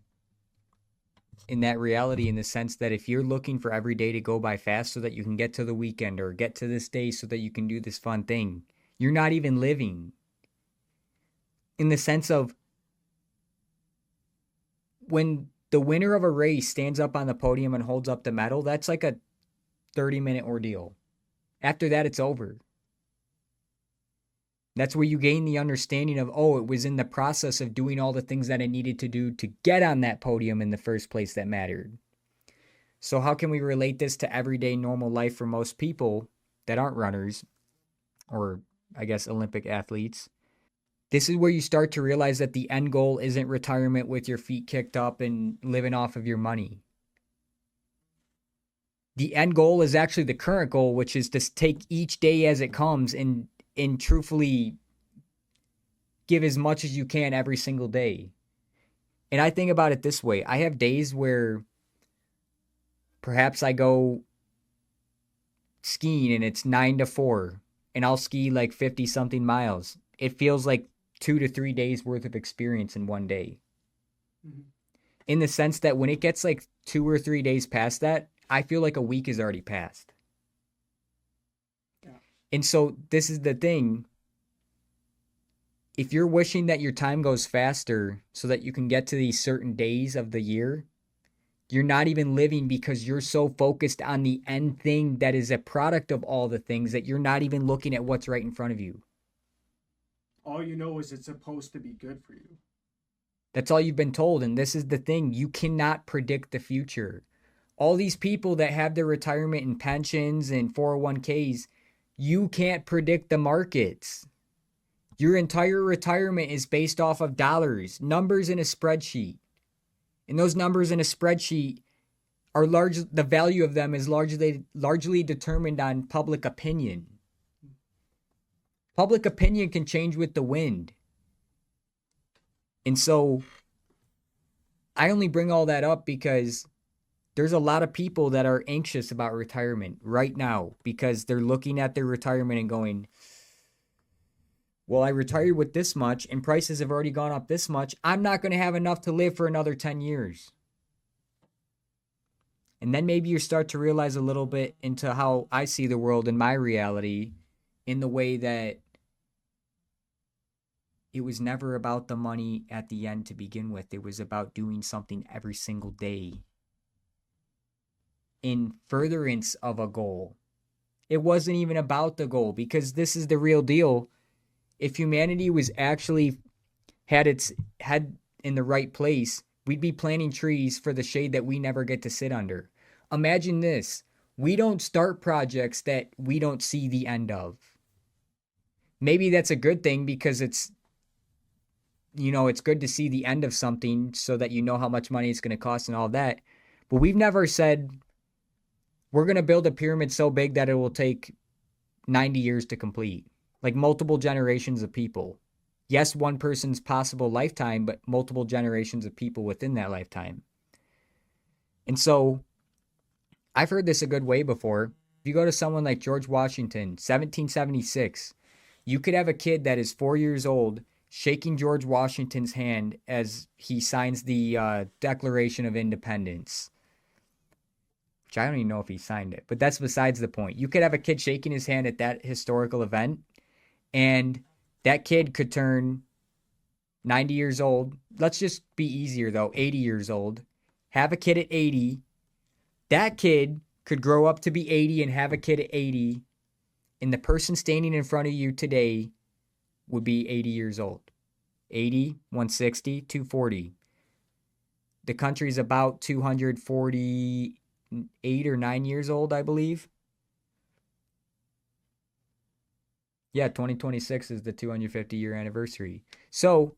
reality, in the sense that if you're looking for every day to go by fast so that you can get to the weekend or get to this day so that you can do this fun thing, you're not even living. In the sense of when the winner of a race stands up on the podium and holds up the medal, that's like a 30-minute ordeal. After that, it's over. That's where you gain the understanding of, oh, it was in the process of doing all the things that I needed to do to get on that podium in the first place that mattered. So how can we relate this to everyday normal life for most people that aren't runners or, I guess, Olympic athletes? This is where you start to realize that the end goal isn't retirement with your feet kicked up and living off of your money. The end goal is actually the current goal, which is to take each day as it comes and truthfully give as much as you can every single day. And I think about it this way. I have days where perhaps I go skiing and it's 9 to 4 and I'll ski like 50 something miles. It feels like 2 to 3 days worth of experience in one day. Mm-hmm. In the sense that when it gets like 2 or 3 days past that, I feel like a week has already passed. Yeah. And so this is the thing. If you're wishing that your time goes faster so that you can get to these certain days of the year, you're not even living because you're so focused on the end thing that is a product of all the things that you're not even looking at what's right in front of you. All you know is it's supposed to be good for you. That's all you've been told. And this is the thing. You cannot predict the future. All these people that have their retirement and pensions and 401ks, You can't predict the markets. Your entire retirement is based off of dollars, numbers in a spreadsheet. And those numbers in a spreadsheet are the value of them is largely determined on public opinion. Public opinion can change with the wind. And so I only bring all that up because there's a lot of people that are anxious about retirement right now because they're looking at their retirement and going, well, I retired with this much and prices have already gone up this much. I'm not going to have enough to live for another 10 years. And then maybe you start to realize a little bit into how I see the world in my reality, in the way that it was never about the money at the end to begin with. It was about doing something every single day in furtherance of a goal. It wasn't even about the goal, because this is the real deal. If humanity was actually had its head in the right place, we'd be planting trees for the shade that we never get to sit under. Imagine this. We don't start projects that we don't see the end of. Maybe that's a good thing, because it's good to see the end of something so that you know how much money it's going to cost and all that. But we've never said we're going to build a pyramid so big that it will take 90 years to complete. Like multiple generations of people. Yes, one person's possible lifetime, but multiple generations of people within that lifetime. And so I've heard this a good way before. If you go to someone like George Washington, 1776, you could have a kid that is 4 years old shaking George Washington's hand as he signs the Declaration of Independence. Which I don't even know if he signed it, but that's besides the point. You could have a kid shaking his hand at that historical event, and that kid could turn 90 years old. Let's just be easier though, 80 years old. Have a kid at 80. That kid could grow up to be 80 and have a kid at 80. And the person standing in front of you today would be 80 years old. 80, 160, 240. The country's about 248 or 9 years old, I believe. Yeah, 2026 is the 250-year anniversary. So,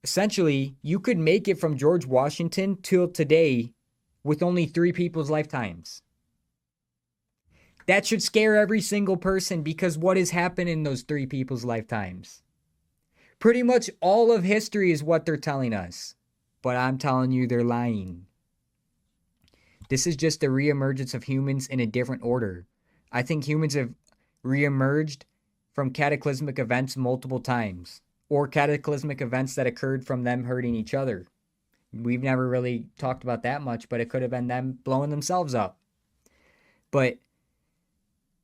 essentially, you could make it from George Washington till today with only 3 people's lifetimes. That should scare every single person, because what has happened in those 3 people's lifetimes? Pretty much all of history is what they're telling us. But I'm telling you, they're lying. This is just the reemergence of humans in a different order. I think humans have reemerged from cataclysmic events multiple times, or cataclysmic events that occurred from them hurting each other. We've never really talked about that much, but it could have been them blowing themselves up. But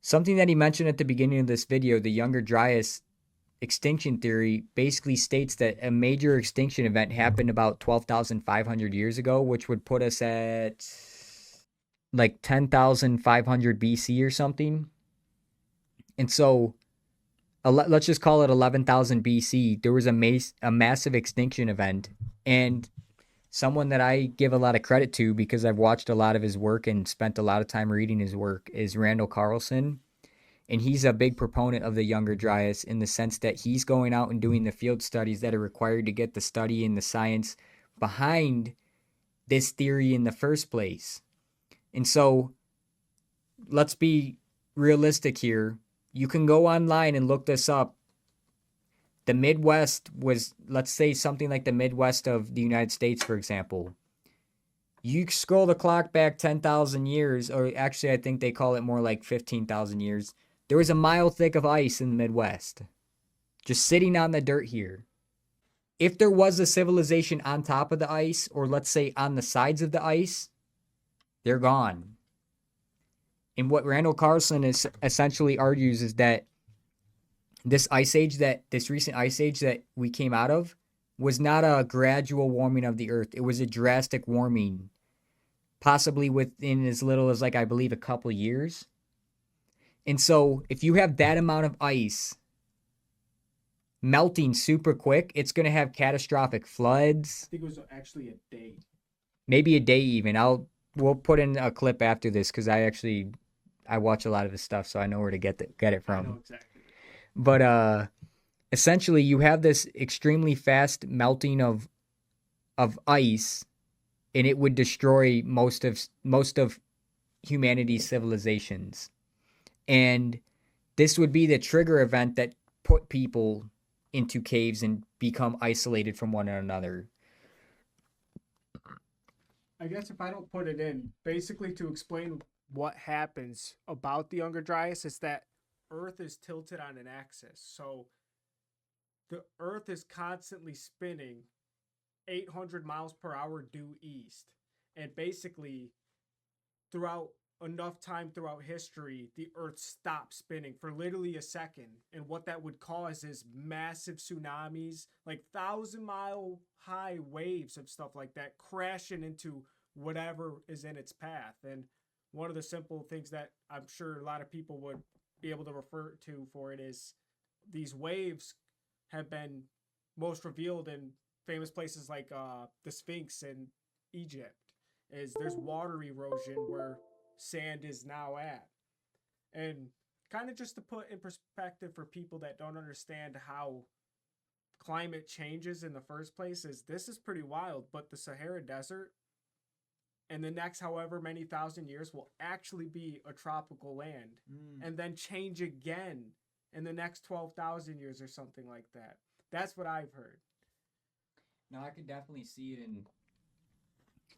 something that he mentioned at the beginning of this video, the Younger Dryas extinction theory, basically states that a major extinction event happened about 12,500 years ago, which would put us at like 10,500 BC or something. And so let's just call it 11,000 BC. There was a massive extinction event. And someone that I give a lot of credit to, because I've watched a lot of his work and spent a lot of time reading his work, is Randall Carlson. And he's a big proponent of the Younger Dryas, in the sense that he's going out and doing the field studies that are required to get the study and the science behind this theory in the first place. And so let's be realistic here. You can go online and look this up. The Midwest was, let's say, something like the Midwest of the United States, for example. You scroll the clock back 10,000 years, or actually I think they call it more like 15,000 years. There was a mile thick of ice in the Midwest, just sitting on the dirt here. If there was a civilization on top of the ice, or let's say on the sides of the ice, they're gone. And what Randall Carlson is essentially argues is that this recent ice age that we came out of was not a gradual warming of the earth. It was a drastic warming, possibly within as little as, like, I believe, a couple years. And so if you have that amount of ice melting super quick, it's going to have catastrophic floods. I think it was actually a day. Maybe a day even. We'll put in a clip after this, because I I watch a lot of his stuff, so I know where to get it I know from. exactly. But essentially, you have this extremely fast melting of ice, and it would destroy most of humanity's civilizations. And this would be the trigger event that put people into caves and become isolated from one another. I guess if I don't put it in, basically to explain what happens about the Younger Dryas is that Earth is tilted on an axis. So the Earth is constantly spinning 800 miles per hour due east. And basically, throughout enough time throughout history, the Earth stops spinning for literally a second. And what that would cause is massive tsunamis, like 1,000-mile high waves of stuff like that, crashing into whatever is in its path. And one of the simple things that I'm sure a lot of people would be able to refer to for it is these waves have been most revealed in famous places like the Sphinx in Egypt. Is there's water erosion where sand is now at. And kind of just to put in perspective for people that don't understand how climate changes in the first place, is this is pretty wild, but the Sahara Desert in the next however many thousand years will actually be a tropical land and then change again in the next 12,000 years or something like that. That's what I've heard. No, I could definitely see it in.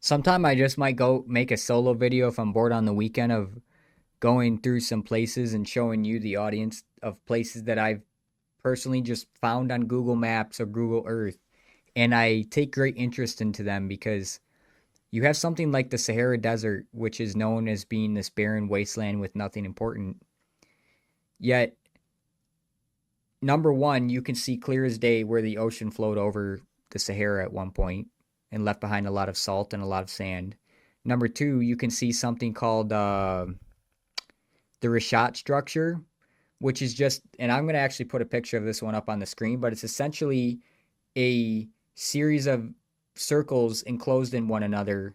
Sometime I just might go make a solo video if I'm bored on the weekend of going through some places and showing you, the audience, of places that I've personally just found on Google Maps or Google Earth. And I take great interest into them because you have something like the Sahara Desert, which is known as being this barren wasteland with nothing important. Yet, number one, you can see clear as day where the ocean flowed over the Sahara at one point and left behind a lot of salt and a lot of sand. Number two, you can see something called the Richat structure, which is just, and I'm going to actually put a picture of this one up on the screen, but it's essentially a series of circles enclosed in one another,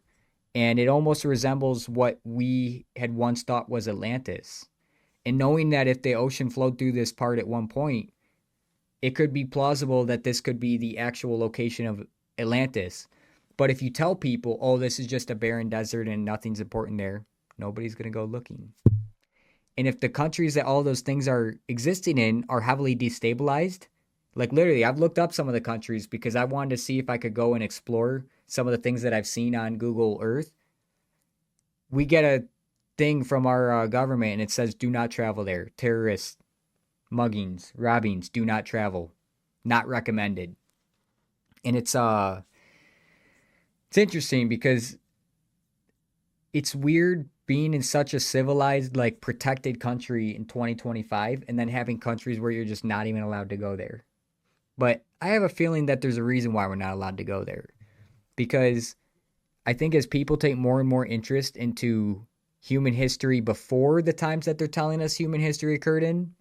and it almost resembles what we had once thought was Atlantis. And knowing that if the ocean flowed through this part at one point, it could be plausible that this could be the actual location of Atlantis. But if you tell people, oh, this is just a barren desert and nothing's important there, nobody's going to go looking. And if the countries that all those things are existing in are heavily destabilized, like literally, I've looked up some of the countries because I wanted to see if I could go and explore some of the things that I've seen on Google Earth. We get a thing from our government and it says, do not travel there. Terrorists, muggings, robbings, do not travel. Not recommended. And it's interesting because it's weird being in such a civilized, like protected country in 2025 and then having countries where you're just not even allowed to go there. But I have a feeling that there's a reason why we're not allowed to go there. Because I think as people take more and more interest into human history before the times that they're telling us human history occurred in,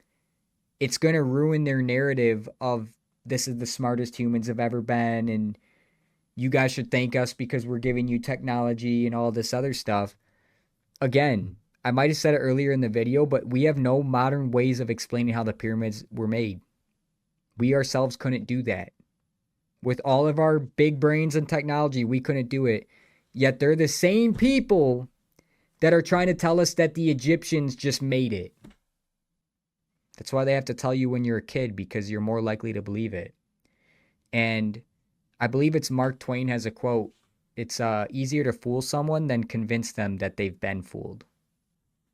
it's going to ruin their narrative of this is the smartest humans have ever been and you guys should thank us because we're giving you technology and all this other stuff. Again, I might have said it earlier in the video, but we have no modern ways of explaining how the pyramids were made. We ourselves couldn't do that. With all of our big brains and technology, we couldn't do it. Yet they're the same people that are trying to tell us that the Egyptians just made it. That's why they have to tell you when you're a kid, because you're more likely to believe it. And I believe it's Mark Twain has a quote. It's easier to fool someone than convince them that they've been fooled.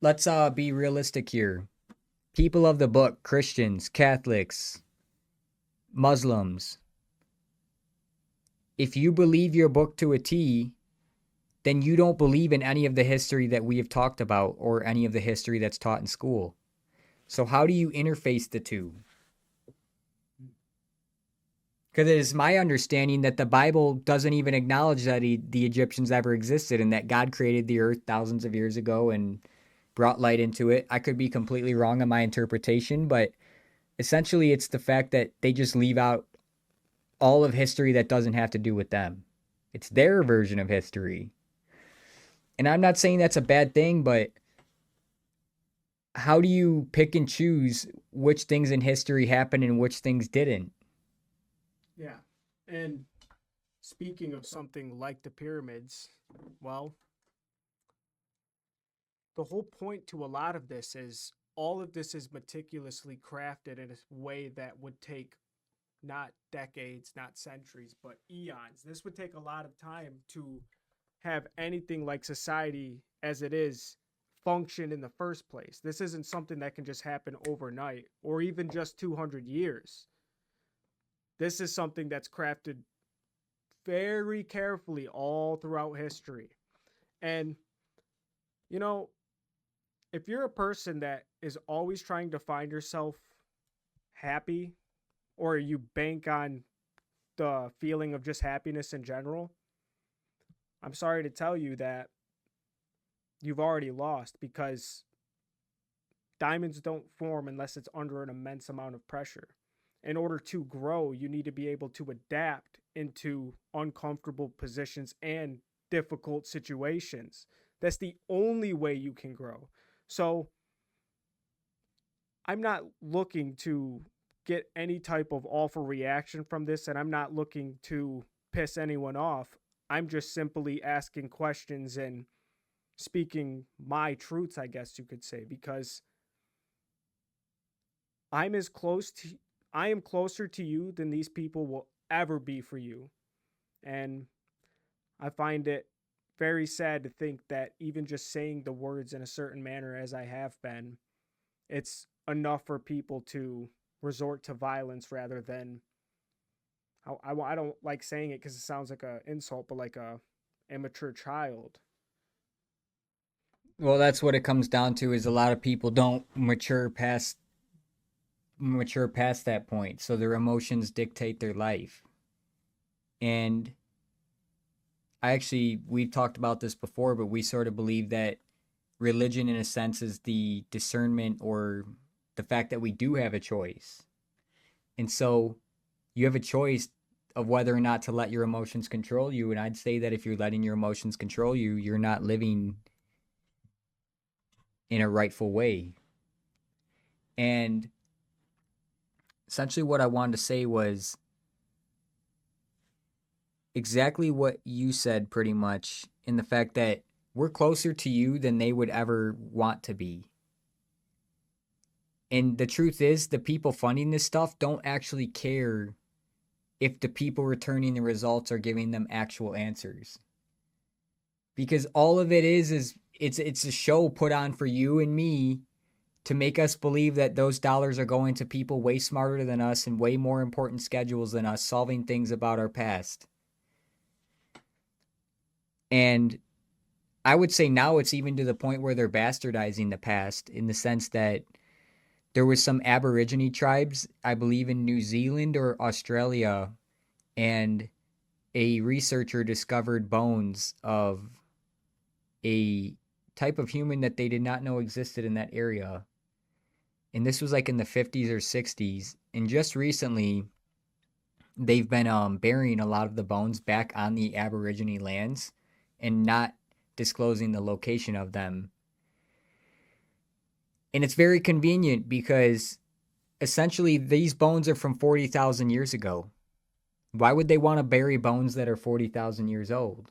Let's be realistic here. People of the book, Christians, Catholics, Muslims, if you believe your book to a T, then you don't believe in any of the history that we have talked about or any of the history that's taught in school. So how do you interface the two? Because it is my understanding that the Bible doesn't even acknowledge that the Egyptians ever existed and that God created the earth thousands of years ago and brought light into it. I could be completely wrong in my interpretation, but essentially it's the fact that they just leave out all of history that doesn't have to do with them. It's their version of history. And I'm not saying that's a bad thing, but how do you pick and choose which things in history happened and which things didn't? Yeah. And speaking of something like the pyramids, well, the whole point to a lot of this is all of this is meticulously crafted in a way that would take not decades, not centuries, but eons. This would take a lot of time to have anything like society as it is function in the first place. This isn't something that can just happen overnight or even just 200 years. This is something that's crafted very carefully all throughout history. And, you know, if you're a person that is always trying to find yourself happy, or you bank on the feeling of just happiness in general, I'm sorry to tell you that you've already lost, because diamonds don't form unless it's under an immense amount of pressure. In order to grow, you need to be able to adapt into uncomfortable positions and difficult situations. That's the only way you can grow. So I'm not looking to get any type of awful reaction from this, and I'm not looking to piss anyone off. I'm just simply asking questions and speaking my truths, I guess you could say, because I'm as close to I am closer to you than these people will ever be for you. And I find it very sad to think that even just saying the words in a certain manner as I have been, it's enough for people to resort to violence rather than I don't like saying it because it sounds like an insult, but like a immature child. Well, that's what it comes down to is a lot of people don't mature past that point. So their emotions dictate their life. And we've talked about this before, but we sort of believe that religion, in a sense, is the discernment or the fact that we do have a choice. And so you have a choice of whether or not to let your emotions control you. And I'd say that if you're letting your emotions control you, you're not living in a rightful way. And essentially, what I wanted to say was exactly what you said, pretty much, in the fact that we're closer to you than they would ever want to be. And the truth is, the people funding this stuff don't actually care if the people returning the results are giving them actual answers. Because all of it is it's a show put on for you and me to make us believe that those dollars are going to people way smarter than us and way more important schedules than us, solving things about our past. And I would say now it's even to the point where they're bastardizing the past, in the sense that there was some Aborigine tribes, I believe in New Zealand or Australia, and a researcher discovered bones of a type of human that they did not know existed in that area. And this was like in the 50s or 60s. And just recently, they've been burying a lot of the bones back on the Aborigine lands and not disclosing the location of them. And it's very convenient because essentially these bones are from 40,000 years ago. Why would they want to bury bones that are 40,000 years old?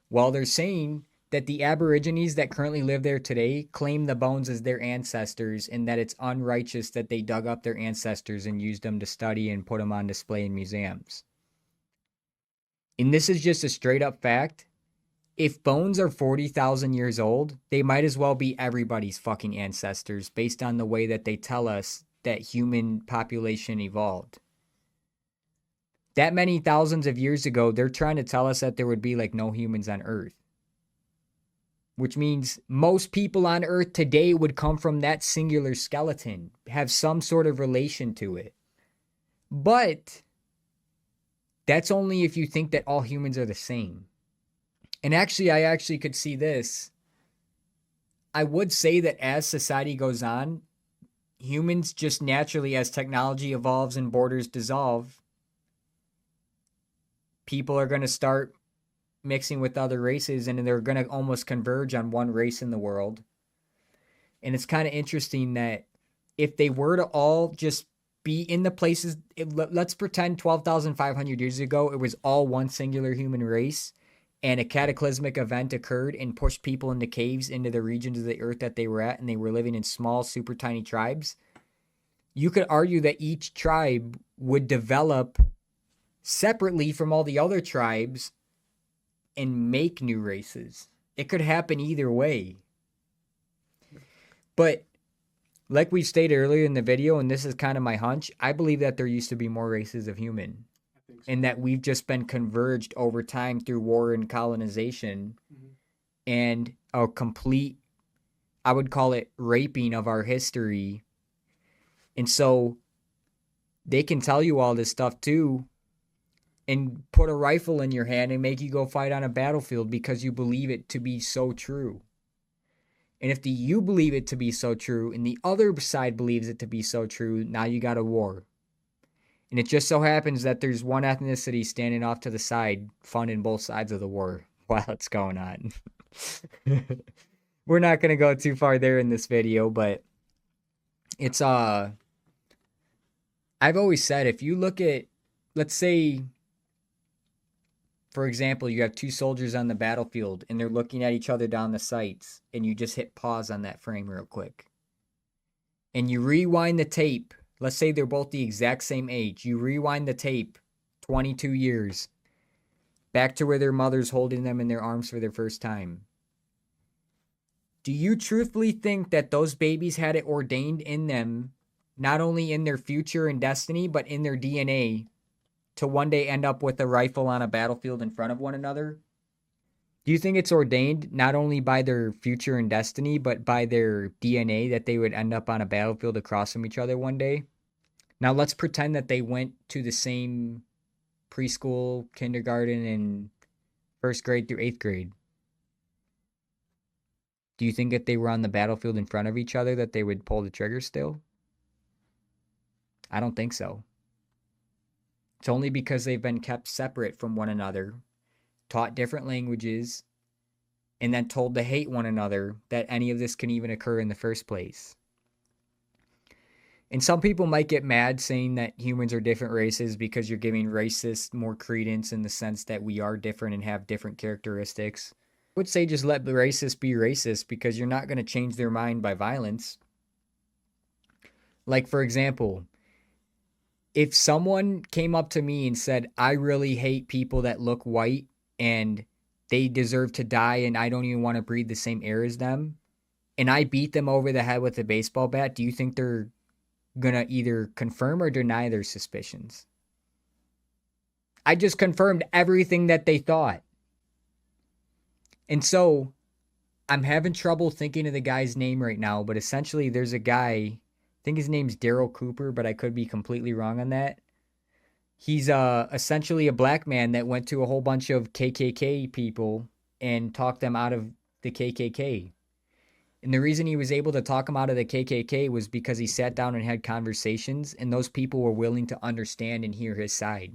Well, they're saying that the Aborigines that currently live there today claim the bones as their ancestors, and that it's unrighteous that they dug up their ancestors and used them to study and put them on display in museums. And this is just a straight up fact. If bones are 40,000 years old, they might as well be everybody's fucking ancestors based on the way that they tell us that human population evolved. That many thousands of years ago, they're trying to tell us that there would be like no humans on Earth. Which means most people on Earth today would come from that singular skeleton, have some sort of relation to it. But that's only if you think that all humans are the same. And actually, I actually could see this. I would say that as society goes on, humans just naturally, as technology evolves and borders dissolve, people are going to start mixing with other races and they're going to almost converge on one race in the world. And it's kind of interesting that if they were to all just be in the places, let's pretend 12,500 years ago, it was all one singular human race, and a cataclysmic event occurred and pushed people into caves into the regions of the earth that they were at, and they were living in small, super tiny tribes. You could argue that each tribe would develop separately from all the other tribes and make new races. It could happen either way. But like we stated earlier in the video, and this is kind of my hunch, I believe that there used to be more races of human. And that we've just been converged over time through war and colonization and a complete, I would call it, raping of our history. And so they can tell you all this stuff too and put a rifle in your hand and make you go fight on a battlefield because you believe it to be so true. And if you believe it to be so true and the other side believes it to be so true, now you got a war. And it just so happens that there's one ethnicity standing off to the side, funding both sides of the war while it's going on. We're not going to go too far there in this video, but it's, I've always said, if you look at, let's say, for example, you have two soldiers on the battlefield and they're looking at each other down the sights, and you just hit pause on that frame real quick. And you rewind the tape. Let's say they're both the exact same age. You rewind the tape 22 years back to where their mother's holding them in their arms for their first time. Do you truthfully think that those babies had it ordained in them, not only in their future and destiny, but in their DNA, to one day end up with a rifle on a battlefield in front of one another? Do you think it's ordained not only by their future and destiny, but by their DNA that they would end up on a battlefield across from each other one day? Now let's pretend that they went to the same preschool, kindergarten, and first grade through 8th grade. Do you think if they were on the battlefield in front of each other that they would pull the trigger still? I don't think so. It's only because they've been kept separate from one another, taught different languages, and then told to hate one another that any of this can even occur in the first place. And some people might get mad saying that humans are different races because you're giving racists more credence in the sense that we are different and have different characteristics. I would say just let the racists be racist, because you're not going to change their mind by violence. Like, for example, if someone came up to me and said, I really hate people that look white and they deserve to die and I don't even want to breathe the same air as them, and I beat them over the head with a baseball bat, do you think they're going to either confirm or deny their suspicions? I just confirmed everything that they thought. And so I'm having trouble thinking of the guy's name right now, but essentially there's a guy, I think his name's Daryl Cooper, but I could be completely wrong on that. He's essentially a black man that went to a whole bunch of KKK people and talked them out of the KKK. And the reason he was able to talk them out of the KKK was because he sat down and had conversations, and those people were willing to understand and hear his side.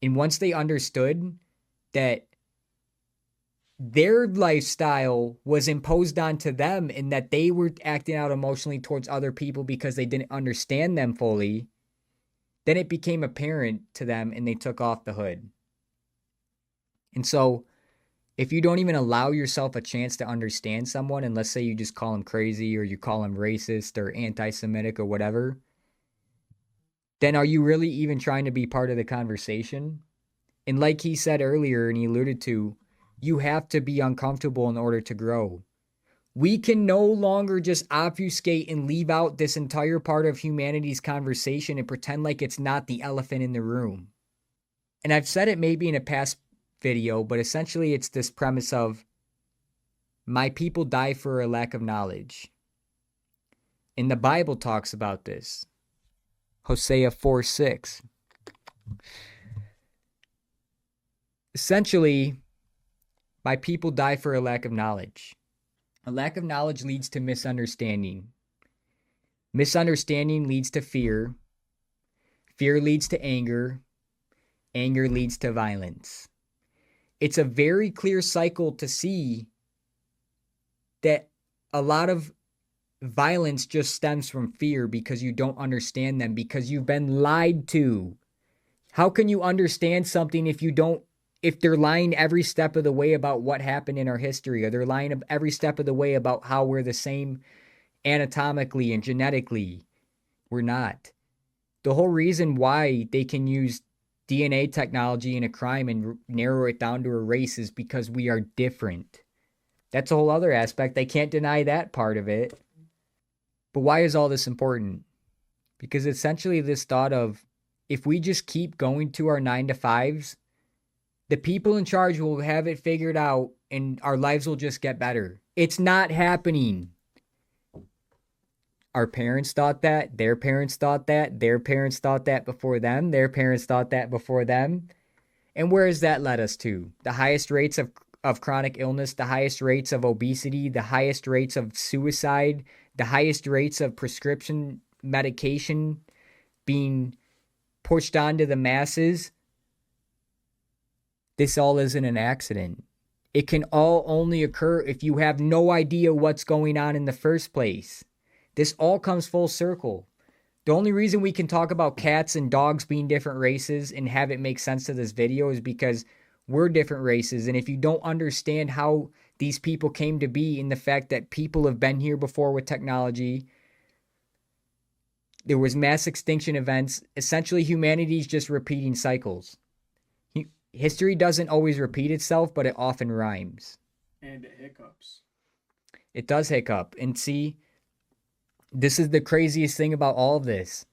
And once they understood that their lifestyle was imposed onto them and that they were acting out emotionally towards other people because they didn't understand them fully, then it became apparent to them and they took off the hood. And so if you don't even allow yourself a chance to understand someone, and let's say you just call them crazy or you call them racist or anti-Semitic or whatever, then are you really even trying to be part of the conversation? And like he said earlier, and he alluded to, you have to be uncomfortable in order to grow. We can no longer just obfuscate and leave out this entire part of humanity's conversation and pretend like it's not the elephant in the room. And I've said it maybe in a past video, but essentially it's this premise of my people die for a lack of knowledge. And the Bible talks about this. Hosea 4:6. Essentially, my people die for a lack of knowledge. A lack of knowledge leads to misunderstanding. Misunderstanding leads to fear. Fear leads to anger. Anger leads to violence. It's a very clear cycle to see that a lot of violence just stems from fear because you don't understand them, because you've been lied to. How can you understand something if they're lying every step of the way about what happened in our history, or they're lying every step of the way about how we're the same anatomically and genetically? We're not. The whole reason why they can use DNA technology in a crime and narrow it down to a race is because we are different. That's a whole other aspect. They can't deny that part of it. But why is all this important? Because essentially this thought of, if we just keep going to our 9-to-5s, the people in charge will have it figured out and our lives will just get better. It's not happening. Our parents thought that, their parents thought that, their parents thought that before them, their parents thought that before them. And where has that led us to? The highest rates of chronic illness, the highest rates of obesity, the highest rates of suicide, the highest rates of prescription medication being pushed onto the masses. This all isn't an accident. It can all only occur if you have no idea what's going on in the first place. This all comes full circle. The only reason we can talk about cats and dogs being different races and have it make sense to this video is because we're different races. And if you don't understand how these people came to be, in the fact that people have been here before with technology, there was mass extinction events, essentially humanity's just repeating cycles. History doesn't always repeat itself, but it often rhymes. And it hiccups. It does hiccup. And see, this is the craziest thing about all of this.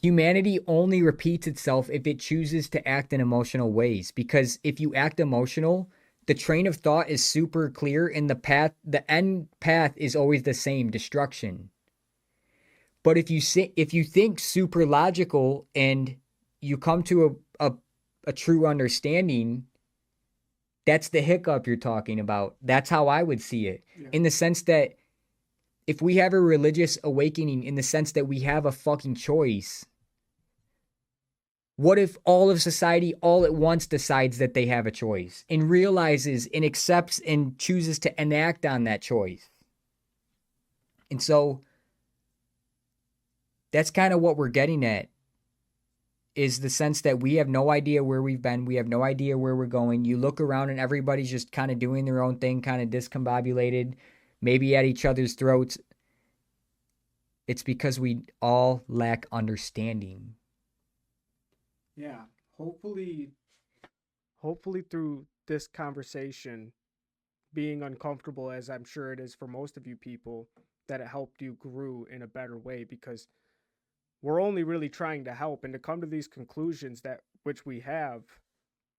Humanity only repeats itself if it chooses to act in emotional ways. Because if you act emotional, the train of thought is super clear and the end path is always the same, destruction. But if you think super logical and you come to a true understanding, that's the hiccup you're talking about. That's how I would see it. Yeah. In the sense that if we have a religious awakening, in the sense that we have a fucking choice, what if all of society all at once decides that they have a choice and realizes and accepts and chooses to enact on that choice? And so that's kind of what we're getting at, is the sense that we have no idea where we've been. We have no idea where we're going. You look around and everybody's just kind of doing their own thing, kind of discombobulated, maybe at each other's throats. It's because we all lack understanding. Yeah. Hopefully through this conversation, being uncomfortable, as I'm sure it is for most of you people, that it helped you grow in a better way, because we're only really trying to help, and to come to these conclusions that which we have,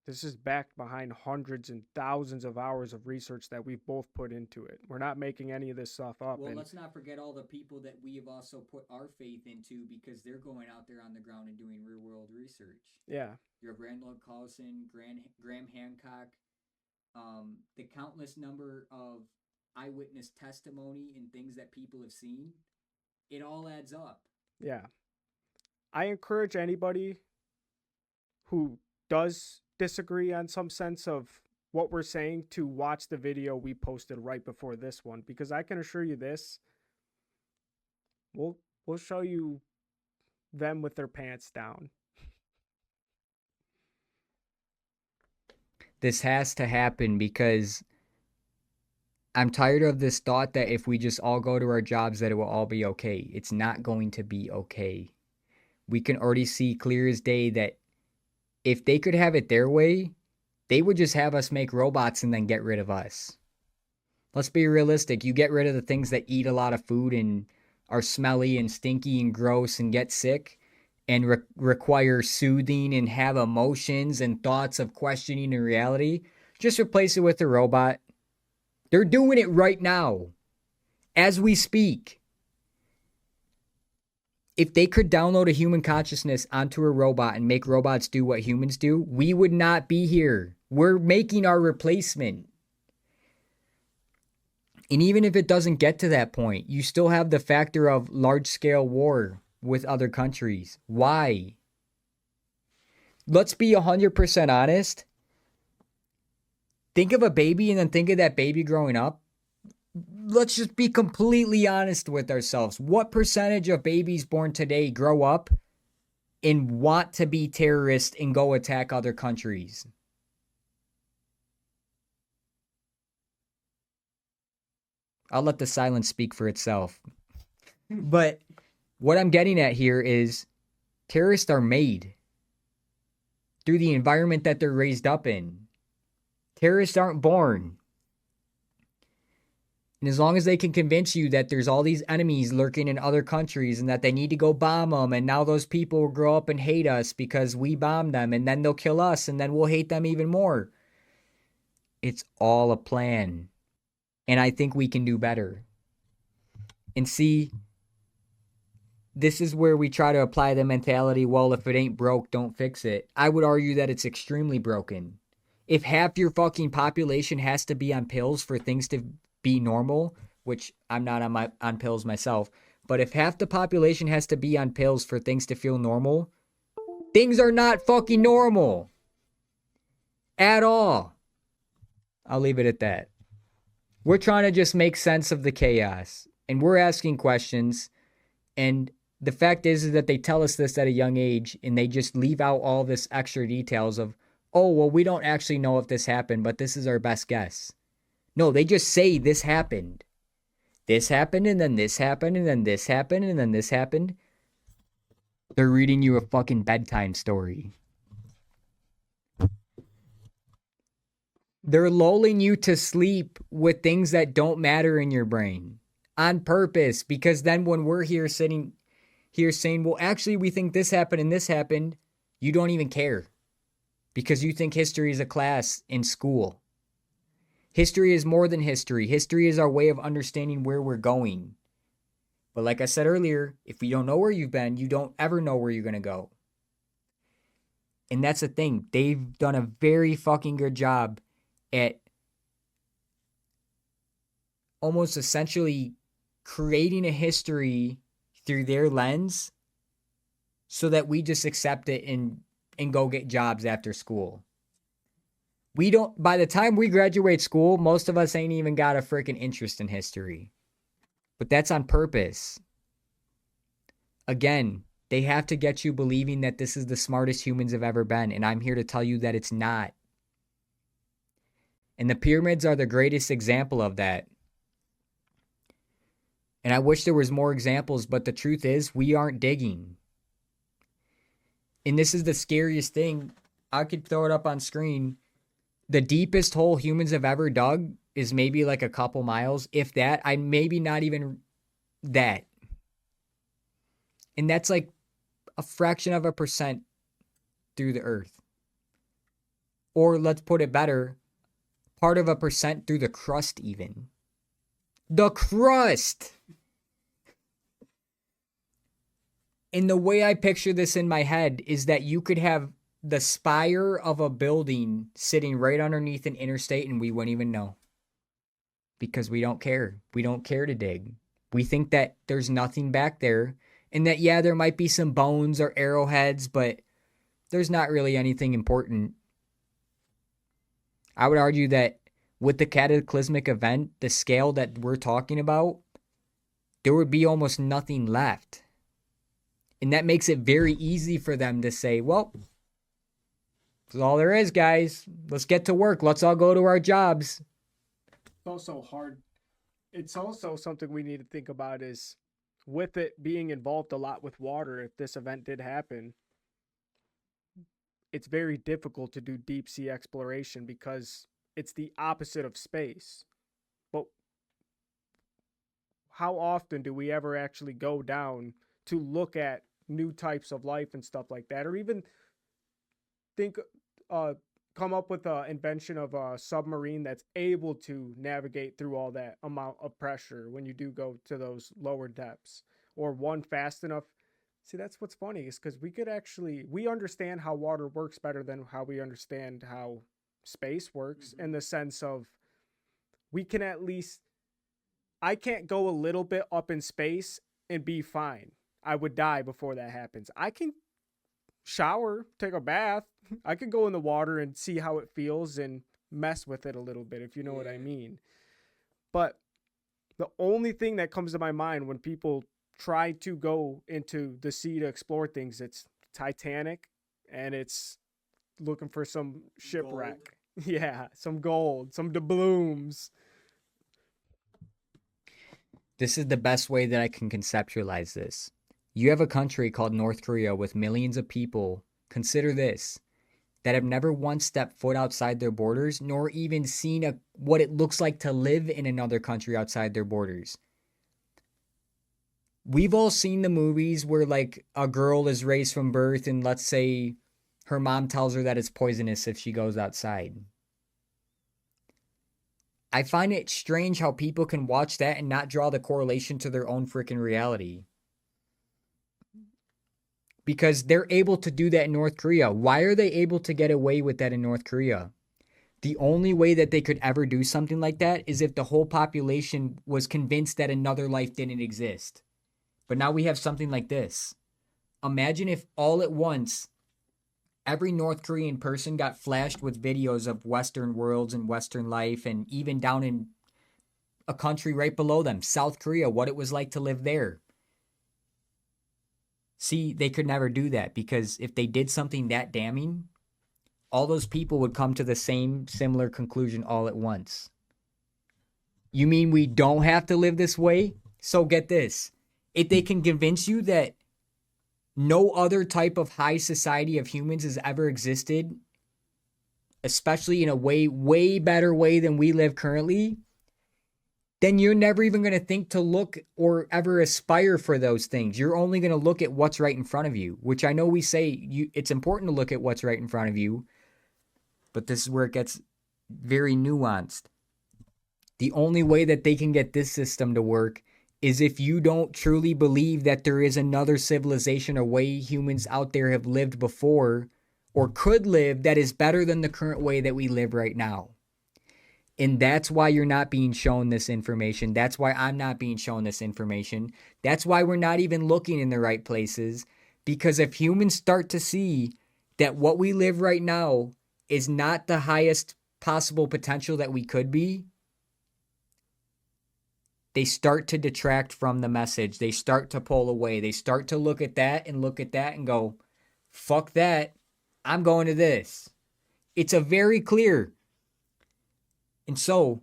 this is backed behind hundreds and thousands of hours of research that we've both put into it. We're not making any of this stuff up. Well, let's not forget all the people that we have also put our faith into, because they're going out there on the ground and doing real world research. Yeah. Your Randall Carlson, Graham Hancock, the countless number of eyewitness testimony and things that people have seen, it all adds up. Yeah. I encourage anybody who does disagree on some sense of what we're saying to watch the video we posted right before this one, because I can assure you this, we'll show you them with their pants down. This has to happen, because I'm tired of this thought that if we just all go to our jobs that it will all be okay. It's not going to be okay. We can already see clear as day that if they could have it their way, they would just have us make robots and then get rid of us. Let's be realistic. You get rid of the things that eat a lot of food and are smelly and stinky and gross and get sick and require soothing and have emotions and thoughts of questioning and reality. Just replace it with a robot. They're doing it right now, as we speak. If they could download a human consciousness onto a robot and make robots do what humans do, we would not be here. We're making our replacement. And even if it doesn't get to that point, you still have the factor of large-scale war with other countries. Why? Let's be 100% honest. Think of a baby and then think of that baby growing up. let's just be completely honest with ourselves. What percentage of babies born today grow up and want to be terrorists and go attack other countries? I'll let the silence speak for itself. But what I'm getting at here is terrorists are made through the environment that they're raised up in. Terrorists aren't born. And as long as they can convince you that there's all these enemies lurking in other countries and that they need to go bomb them, and now those people will grow up and hate us because we bombed them, and then they'll kill us, and then we'll hate them even more. It's all a plan. And I think we can do better. And see, this is where we try to apply the mentality, well, if it ain't broke, don't fix it. I would argue that it's extremely broken. If half your fucking population has to be on pills for things to be normal, which I'm not on pills myself, but if half the population has to be on pills for things to feel normal, things are not fucking normal. At all. I'll leave it at that. We're trying to just make sense of the chaos, and we're asking questions, and the fact is that they tell us this at a young age, and they just leave out all this extra details of, oh, well, we don't actually know if this happened, but this is our best guess. No, they just say this happened. This happened, and then this happened, and then this happened, and then this happened. They're reading you a fucking bedtime story. They're lulling you to sleep with things that don't matter in your brain on purpose, because then when we're here sitting here saying, well, actually, we think this happened and this happened, you don't even care because you think history is a class in school. History is more than history. History is our way of understanding where we're going. But like I said earlier, if you don't know where you've been, you don't ever know where you're going to go. And that's the thing. They've done a very fucking good job at almost essentially creating a history through their lens so that we just accept it and go get jobs after school. We don't, by the time we graduate school, most of us ain't even got a freaking interest in history. But that's on purpose. Again, they have to get you believing that this is the smartest humans have ever been, and I'm here to tell you that it's not. And the pyramids are the greatest example of that. And I wish there was more examples, but the truth is we aren't digging. And this is the scariest thing. I could throw it up on screen. The deepest hole humans have ever dug is maybe like a couple miles, if that. Maybe not even that. And that's like a fraction of a percent through the earth. Or let's put it better, part of a percent through the crust even. The crust! And the way I picture this in my head is that you could have the spire of a building sitting right underneath an interstate and we wouldn't even know. Because we don't care. We don't care to dig. We think that there's nothing back there. And that, yeah, there might be some bones or arrowheads, but there's not really anything important. I would argue that with the cataclysmic event, the scale that we're talking about, there would be almost nothing left. And that makes it very easy for them to say, well, that's all there is, guys. Let's get to work. Let's all go to our jobs. It's also hard. It's also something we need to think about is with it being involved a lot with water, if this event did happen, it's very difficult to do deep sea exploration because it's the opposite of space. But how often do we ever actually go down to look at new types of life and stuff like that, or even come up with an invention of a submarine that's able to navigate through all that amount of pressure when you do go to those lower depths, or one fast enough. See, that's what's funny is because we understand how water works better than how we understand how space works, in the sense of we can at least, I can't go a little bit up in space and be fine. I would die before that happens. I can shower, take a bath. I can go in the water and see how it feels and mess with it a little bit, if you know what I mean. But The only thing that comes to my mind when people try to go into the sea to explore things, it's Titanic and it's looking for some shipwreck. Yeah, some gold, some doubloons. This is the best way that I can conceptualize this. You have a country called North Korea with millions of people, consider this, that have never once stepped foot outside their borders, nor even seen what it looks like to live in another country outside their borders. We've all seen the movies where like a girl is raised from birth and let's say her mom tells her that it's poisonous if she goes outside. I find it strange how people can watch that and not draw the correlation to their own freaking reality. Because they're able to do that in North Korea. Why are they able to get away with that in North Korea? The only way that they could ever do something like that is if the whole population was convinced that another life didn't exist. But now we have something like this. Imagine if all at once, every North Korean person got flashed with videos of Western worlds and Western life, and even down in a country right below them, South Korea, what it was like to live there. See, they could never do that because if they did something that damning, all those people would come to the same similar conclusion all at once. You mean we don't have to live this way? So get this. If they can convince you that no other type of high society of humans has ever existed, especially in a way better way than we live currently, then you're never even going to think to look or ever aspire for those things. You're only going to look at what's right in front of you, which I know we say it's important to look at what's right in front of you, but this is where it gets very nuanced. The only way that they can get this system to work is if you don't truly believe that there is another civilization or way humans out there have lived before or could live that is better than the current way that we live right now. And that's why you're not being shown this information. That's why I'm not being shown this information. That's why we're not even looking in the right places. Because if humans start to see that what we live right now is not the highest possible potential that we could be, they start to detract from the message. They start to pull away. They start to look at that and go, fuck that. I'm going to this. It's a very clear. And so,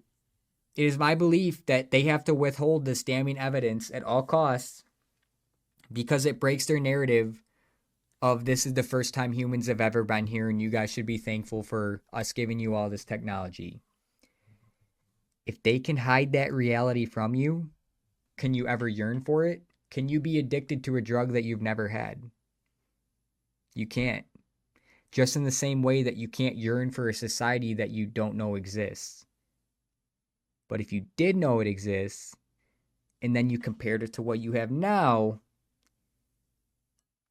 it is my belief that they have to withhold this damning evidence at all costs because it breaks their narrative of this is the first time humans have ever been here and you guys should be thankful for us giving you all this technology. If they can hide that reality from you, can you ever yearn for it? Can you be addicted to a drug that you've never had? You can't. Just in the same way that you can't yearn for a society that you don't know exists. But if you did know it exists, and then you compared it to what you have now,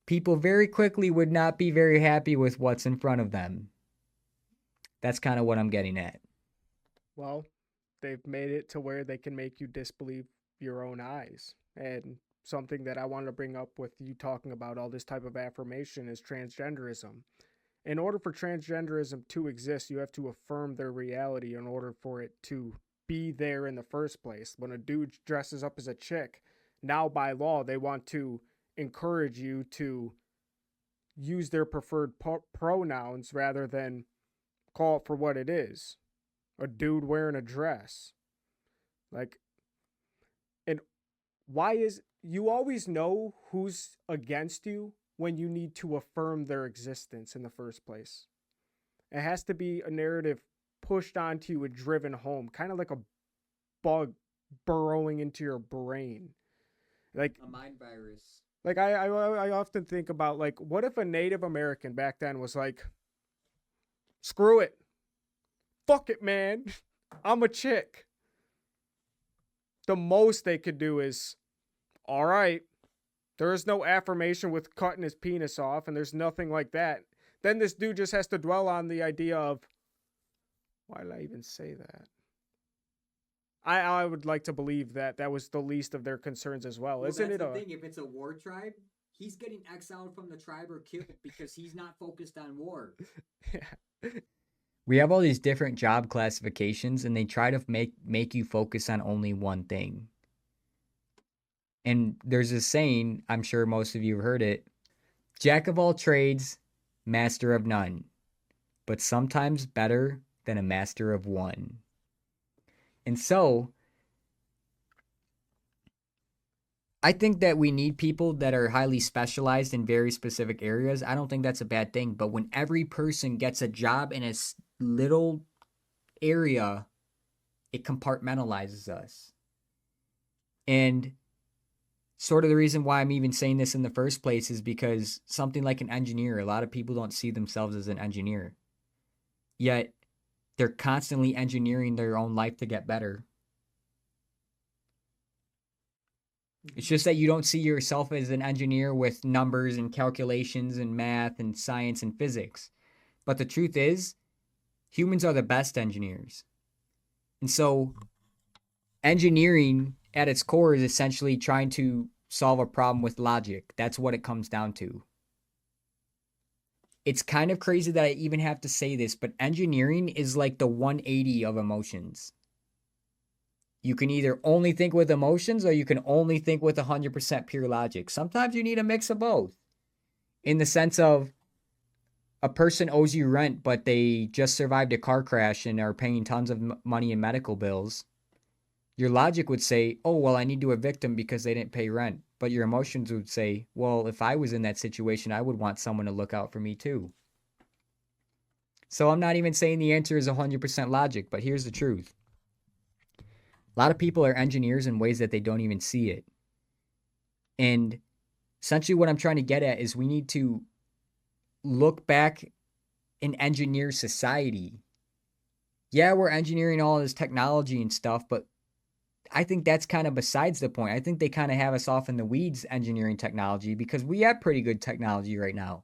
people very quickly would not be very happy with what's in front of them. That's kind of what I'm getting at. Well, they've made it to where they can make you disbelieve your own eyes. And something that I wanted to bring up with you talking about all this type of affirmation is transgenderism. In order for transgenderism to exist, you have to affirm their reality in order for it to be there in the first place. When a dude dresses up as a chick, now by law they want to encourage you to use their preferred pronouns rather than call it for what it is. A dude wearing a dress. Like, and why is you always know who's against you when you need to affirm their existence in the first place. It has to be a narrative pushed onto you and driven home, kind of like a bug burrowing into your brain, like a mind virus. Like I often think about, like, what if a Native American back then was like, screw it, fuck it, man, I'm a chick. The most they could do is, all right, there is no affirmation with cutting his penis off, and there's nothing like that. Then this dude just has to dwell on the idea of, why did I even say that? I would like to believe that that was the least of their concerns as well. Isn't it? That's the thing. If it's a war tribe, he's getting exiled from the tribe or killed because he's not focused on war. Yeah. We have all these different job classifications, and they try to make you focus on only one thing. And there's a saying, I'm sure most of you have heard it: jack of all trades, master of none, but sometimes better than a master of one. And so I think that we need people that are highly specialized in very specific areas. I don't think that's a bad thing. But when every person gets a job in a little area, it compartmentalizes us. And sort of the reason why I'm even saying this in the first place is because something like an engineer, a lot of people don't see themselves as an engineer. Yet they're constantly engineering their own life to get better. It's just that you don't see yourself as an engineer with numbers and calculations and math and science and physics. But the truth is, humans are the best engineers. And so engineering at its core is essentially trying to solve a problem with logic. That's what it comes down to. It's kind of crazy that I even have to say this, but engineering is like the 180 of emotions. You can either only think with emotions or you can only think with 100% pure logic. Sometimes you need a mix of both. In the sense of a person owes you rent, but they just survived a car crash and are paying tons of money in medical bills. Your logic would say, oh, well, I need to evict them because they didn't pay rent. But your emotions would say, well, if I was in that situation, I would want someone to look out for me too. So I'm not even saying the answer is 100% logic, but here's the truth. A lot of people are engineers in ways that they don't even see it. And essentially what I'm trying to get at is we need to look back and engineer society. Yeah, we're engineering all this technology and stuff, but I think that's kind of besides the point. I think they kind of have us off in the weeds engineering technology because we have pretty good technology right now.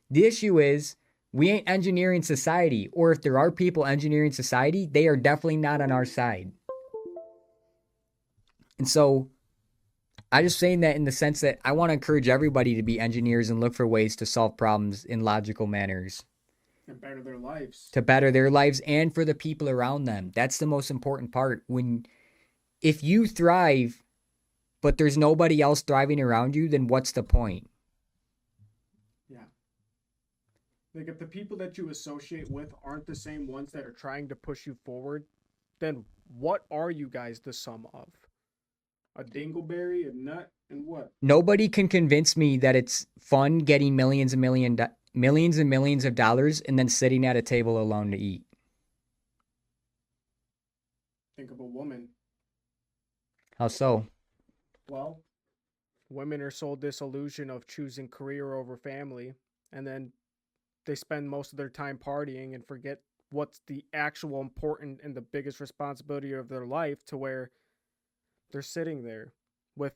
The issue is we ain't engineering society, or if there are people engineering society, they are definitely not on our side. And so I'm just saying that in the sense that I want to encourage everybody to be engineers and look for ways to solve problems in logical manners. And better their lives. To better their lives and for the people around them. That's the most important part. If you thrive, but there's nobody else thriving around you, then what's the point? Yeah. Like if the people that you associate with aren't the same ones that are trying to push you forward, then what are you guys the sum of? A dingleberry, a nut, and what? Nobody can convince me that it's fun getting millions and millions of dollars and then sitting at a table alone to eat. Think of a woman. How so? Well, women are sold this illusion of choosing career over family, and then they spend most of their time partying and forget what's the actual important and the biggest responsibility of their life, to where they're sitting there with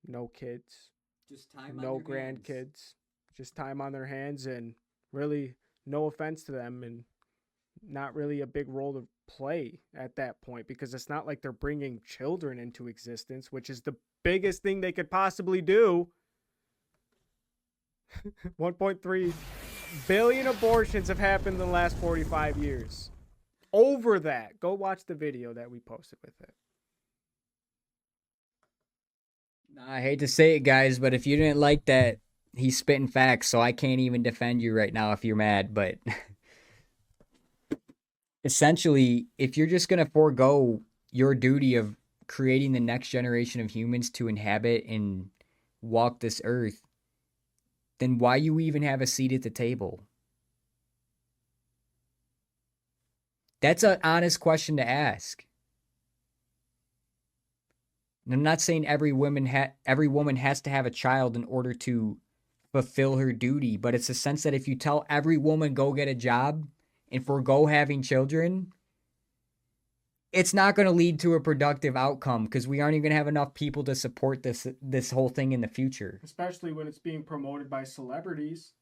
no kids, Just time no grandkids, just time on their hands, and really no offense to them, and not really a big role to play at that point, because it's not like they're bringing children into existence, which is the biggest thing they could possibly do. 1.3 billion abortions have happened in the last 45 years. Over that. Go watch the video that we posted with it. I hate to say it, guys, but if you didn't like that, he's spitting facts, so I can't even defend you right now if you're mad, but essentially, if you're just going to forego your duty of creating the next generation of humans to inhabit and walk this earth, then why you even have a seat at the table? That's an honest question to ask. And I'm not saying every woman has to have a child in order to fulfill her duty, but it's a sense that if you tell every woman go get a job and forego having children, it's not going to lead to a productive outcome because we aren't even going to have enough people to support this whole thing in the future. Especially when it's being promoted by celebrities.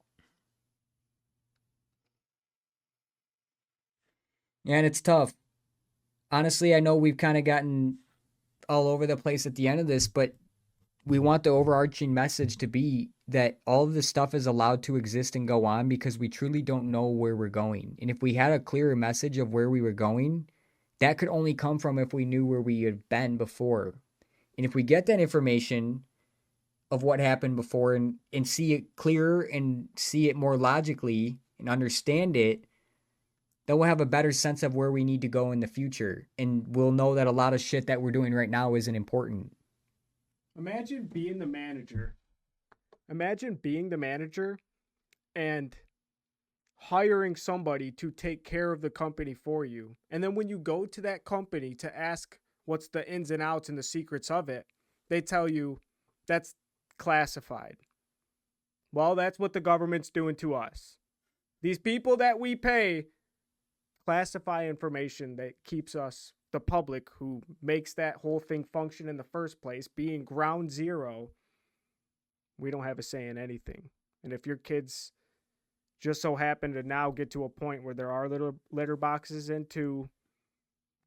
Yeah, and it's tough. Honestly, I know we've kind of gotten all over the place at the end of this, but we want the overarching message to be that all of this stuff is allowed to exist and go on because we truly don't know where we're going. And if we had a clearer message of where we were going, that could only come from if we knew where we had been before. And if we get that information of what happened before and see it clearer and see it more logically and understand it, then we'll have a better sense of where we need to go in the future. And we'll know that a lot of shit that we're doing right now isn't important. Imagine being the manager. Imagine being the manager and hiring somebody to take care of the company for you. And then when you go to that company to ask what's the ins and outs and the secrets of it, they tell you that's classified. Well, that's what the government's doing to us. These people that we pay classify information that keeps us, the public, who makes that whole thing function in the first place, being ground zero. We don't have a say in anything. And if your kids just so happen to now get to a point where there are little litter boxes into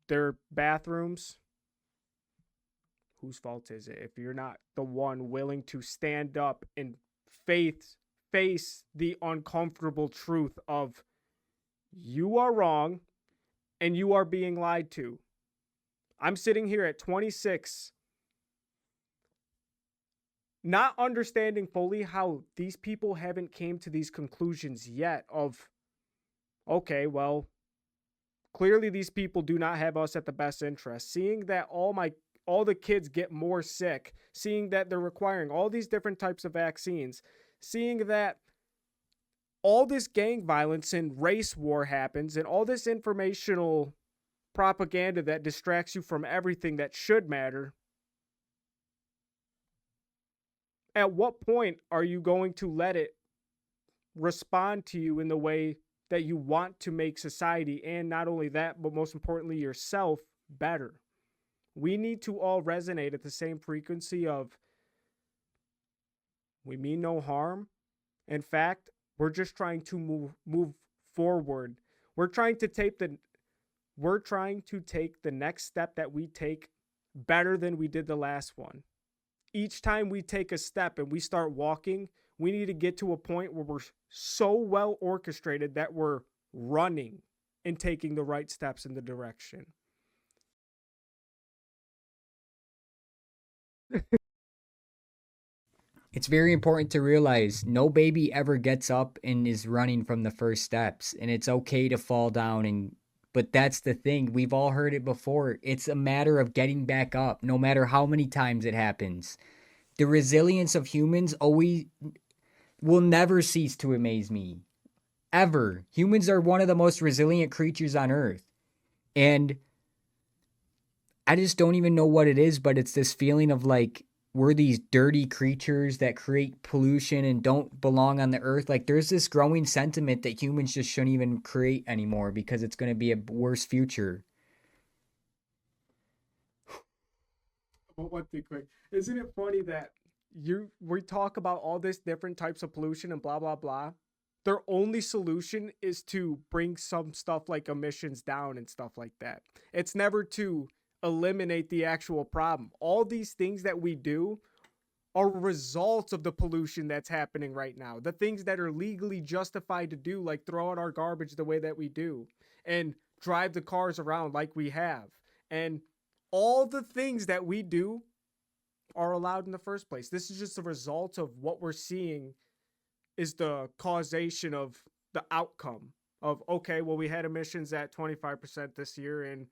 their bathrooms, whose fault is it? If you're not the one willing to stand up and face the uncomfortable truth of you are wrong and you are being lied to. I'm sitting here at 26, not understanding fully how these people haven't came to these conclusions yet of, okay, well, clearly these people do not have us at the best interest. Seeing that all the kids get more sick, seeing that they're requiring all these different types of vaccines, seeing that all this gang violence and race war happens, and all this informational propaganda that distracts you from everything that should matter. At what point are you going to let it respond to you in the way that you want to make society, and not only that, but most importantly, yourself, better? We need to all resonate at the same frequency of, we mean no harm. In fact, we're just trying to move forward. We're trying to take the next step that we take better than we did the last one. Each time we take a step and we start walking, we need to get to a point where we're so well orchestrated that we're running and taking the right steps in the direction. It's very important to realize no baby ever gets up and is running from the first steps, and it's okay to fall down, but that's the thing. We've all heard it before. It's a matter of getting back up, no matter how many times it happens. The resilience of humans always will never cease to amaze me. Ever. Humans are one of the most resilient creatures on Earth. And I just don't even know what it is, but it's this feeling of like, we're these dirty creatures that create pollution and don't belong on the earth. Like, there's this growing sentiment that humans just shouldn't even create anymore because it's going to be a worse future. One thing quick. Isn't it funny that we talk about all this different types of pollution and blah, blah, blah. Their only solution is to bring some stuff like emissions down and stuff like that. It's never to eliminate the actual problem. All these things that we do are results of the pollution that's happening right now. The things that are legally justified to do, like throw out our garbage the way that we do and drive the cars around like we have. And all the things that we do are allowed in the first place. This is just a result of what we're seeing is the causation of the outcome of, okay, well, we had emissions at 25% this year, and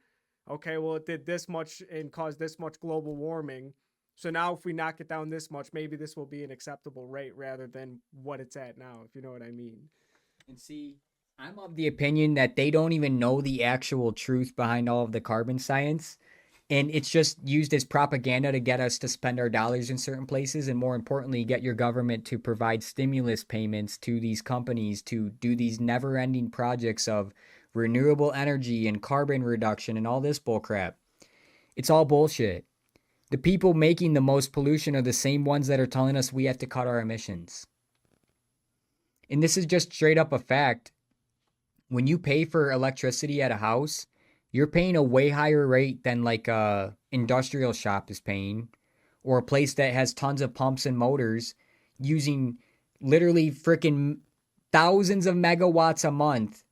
okay, well, it did this much and caused this much global warming. So now if we knock it down this much, maybe this will be an acceptable rate rather than what it's at now, if you know what I mean. And see, I'm of the opinion that they don't even know the actual truth behind all of the carbon science. And it's just used as propaganda to get us to spend our dollars in certain places. And more importantly, get your government to provide stimulus payments to these companies to do these never-ending projects of renewable energy and carbon reduction and all this bullcrap. It's all bullshit. The people making the most pollution are the same ones that are telling us we have to cut our emissions. And this is just straight up a fact. When you pay for electricity at a house, you're paying a way higher rate than like a industrial shop is paying, or a place that has tons of pumps and motors using literally freaking thousands of megawatts a month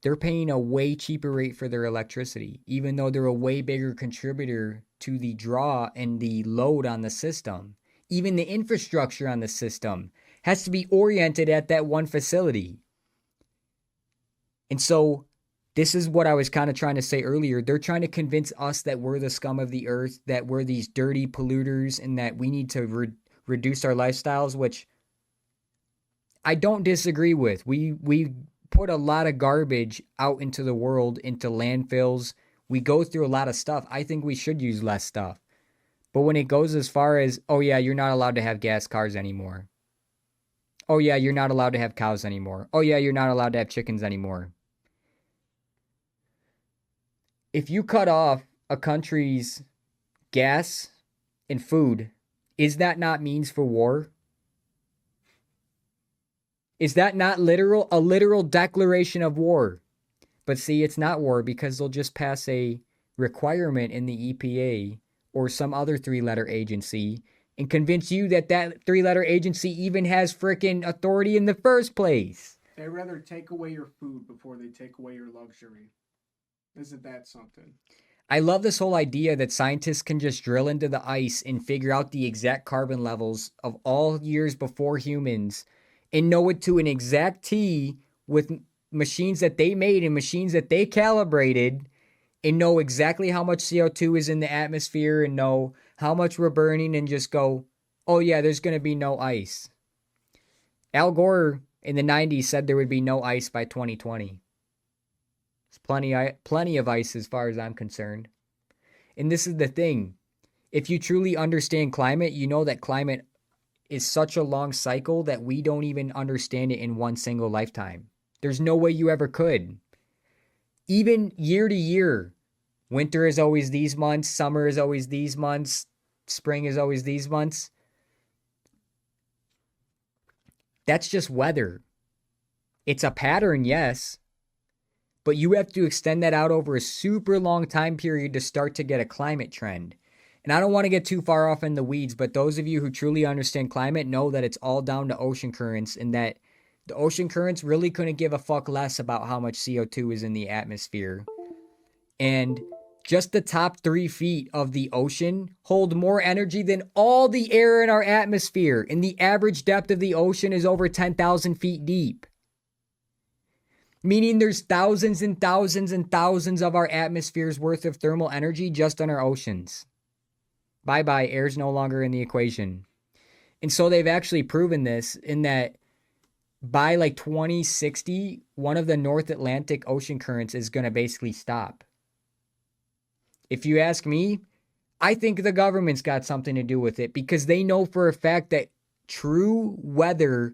they're paying a way cheaper rate for their electricity, even though they're a way bigger contributor to the draw and the load on the system. Even the infrastructure on the system has to be oriented at that one facility. And so this is what I was kind of trying to say earlier. They're trying to convince us that we're the scum of the earth, that we're these dirty polluters, and that we need to reduce our lifestyles, which I don't disagree with. We put a lot of garbage out into the world, into landfills. We go through a lot of stuff. I think we should use less stuff. But when it goes as far as, oh yeah, you're not allowed to have gas cars anymore. Oh yeah, you're not allowed to have cows anymore. Oh yeah, you're not allowed to have chickens anymore. If you cut off a country's gas and food, is that not means for war? Is that not a literal declaration of war? But see, it's not war because they'll just pass a requirement in the EPA or some other three-letter agency and convince you that that three-letter agency even has frickin' authority in the first place. They'd rather take away your food before they take away your luxury. Isn't that something? I love this whole idea that scientists can just drill into the ice and figure out the exact carbon levels of all years before humans and know it to an exact T with machines that they made and machines that they calibrated and know exactly how much CO2 is in the atmosphere and know how much we're burning and just go, oh yeah, there's going to be no ice. Al Gore in the 90s said there would be no ice by 2020. There's plenty of ice as far as I'm concerned. And this is the thing. If you truly understand climate, you know that climate is such a long cycle that we don't even understand it in one single lifetime. There's no way you ever could. Even year to year, winter is always these months, summer is always these months, spring is always these months. That's just weather. It's a pattern, yes, but you have to extend that out over a super long time period to start to get a climate trend. And I don't want to get too far off in the weeds, but those of you who truly understand climate know that it's all down to ocean currents and that the ocean currents really couldn't give a fuck less about how much CO2 is in the atmosphere. And just the top 3 feet of the ocean hold more energy than all the air in our atmosphere. And the average depth of the ocean is over 10,000 feet deep. Meaning there's thousands and thousands and thousands of our atmosphere's worth of thermal energy just on our oceans. Bye-bye, air's no longer in the equation. And so they've actually proven this in that by like 2060, one of the North Atlantic ocean currents is going to basically stop. If you ask me, I think the government's got something to do with it because they know for a fact that true weather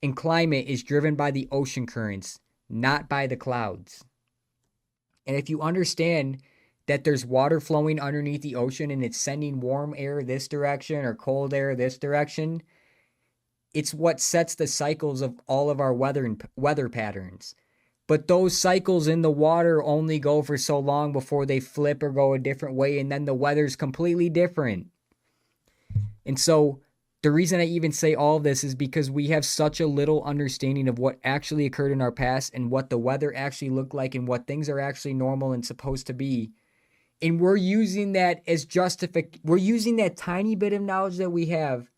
and climate is driven by the ocean currents, not by the clouds. And if you understand that there's water flowing underneath the ocean and it's sending warm air this direction or cold air this direction, it's what sets the cycles of all of our weather patterns. But those cycles in the water only go for so long before they flip or go a different way, and then the weather's completely different. And so the reason I even say all of this is because we have such a little understanding of what actually occurred in our past and what the weather actually looked like and what things are actually normal and supposed to be. And we're using that as we're using that tiny bit of knowledge that we have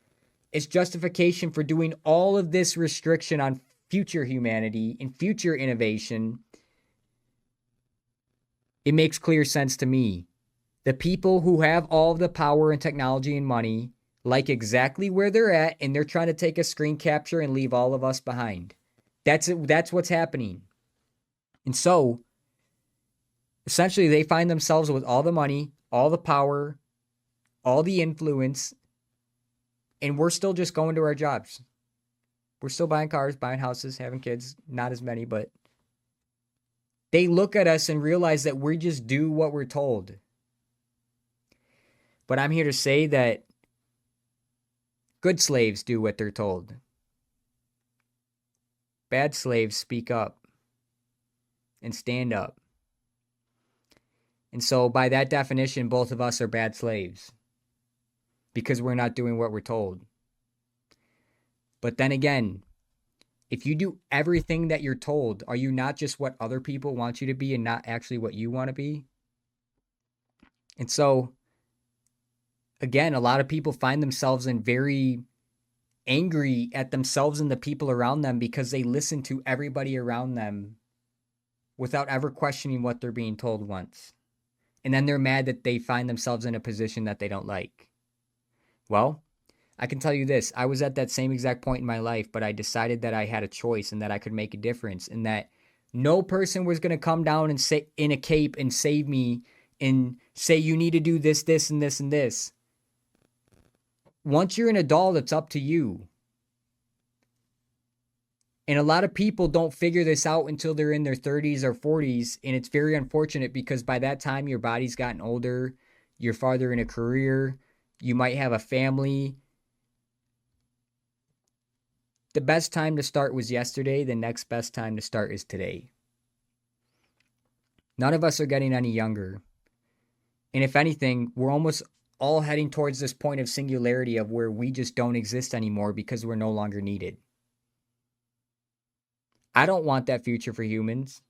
as justification for doing all of this restriction on future humanity and future innovation. It makes clear sense to me. The people who have all of the power and technology and money like exactly where they're at, and they're trying to take a screen capture and leave all of us behind. That's what's happening. And so, essentially, they find themselves with all the money, all the power, all the influence, and we're still just going to our jobs. We're still buying cars, buying houses, having kids, not as many, but they look at us and realize that we just do what we're told. But I'm here to say that good slaves do what they're told. Bad slaves speak up and stand up. And so by that definition, both of us are bad slaves because we're not doing what we're told. But then again, If you do everything that you're told, are you not just what other people want you to be and not actually what you want to be? And so, again, a lot of people find themselves in very angry at themselves and the people around them because they listen to everybody around them without ever questioning what they're being told once. And then they're mad that they find themselves in a position that they don't like. Well, I can tell you this. I was at that same exact point in my life, but I decided that I had a choice and that I could make a difference and that no person was going to come down and say in a cape and save me and say, you need to do this, this, and this, and this. Once you're an adult, it's up to you. And a lot of people don't figure this out until they're in their 30s or 40s. And it's very unfortunate because by that time, your body's gotten older. You're farther in a career. You might have a family. The best time to start was yesterday. The next best time to start is today. None of us are getting any younger. And if anything, we're almost all heading towards this point of singularity of where we just don't exist anymore because we're no longer needed. I don't want that future for humans.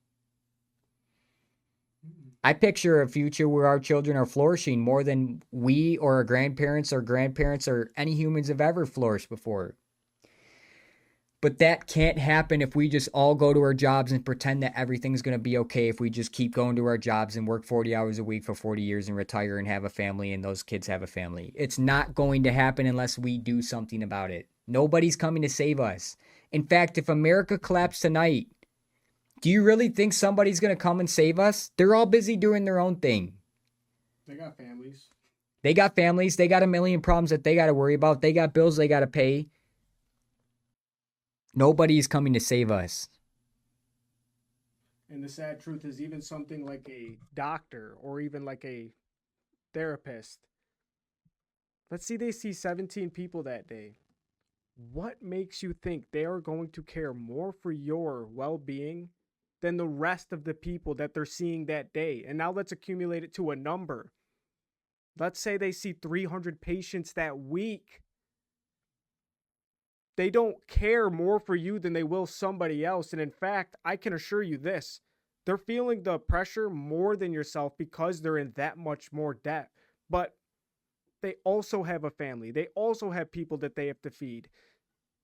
I picture a future where our children are flourishing more than we or our grandparents or any humans have ever flourished before. But that can't happen if we just all go to our jobs and pretend that everything's going to be okay if we just keep going to our jobs and work 40 hours a week for 40 years and retire and have a family and those kids have a family. It's not going to happen unless we do something about it. Nobody's coming to save us. In fact, if America collapsed tonight, do you really think somebody's going to come and save us? They're all busy doing their own thing. They got families. They got families. They got a million problems that they got to worry about. They got bills they got to pay. Nobody's coming to save us. And the sad truth is even something like a doctor or even like a therapist. Let's see, they see 17 people that day. What makes you think they are going to care more for your well-being than the rest of the people that they're seeing that day? And now let's accumulate it to a number. Let's say they see 300 patients that week. They don't care more for you than they will somebody else. And in fact, I can assure you this. They're feeling the pressure more than yourself because they're in that much more debt. But they also have a family. They also have people that they have to feed.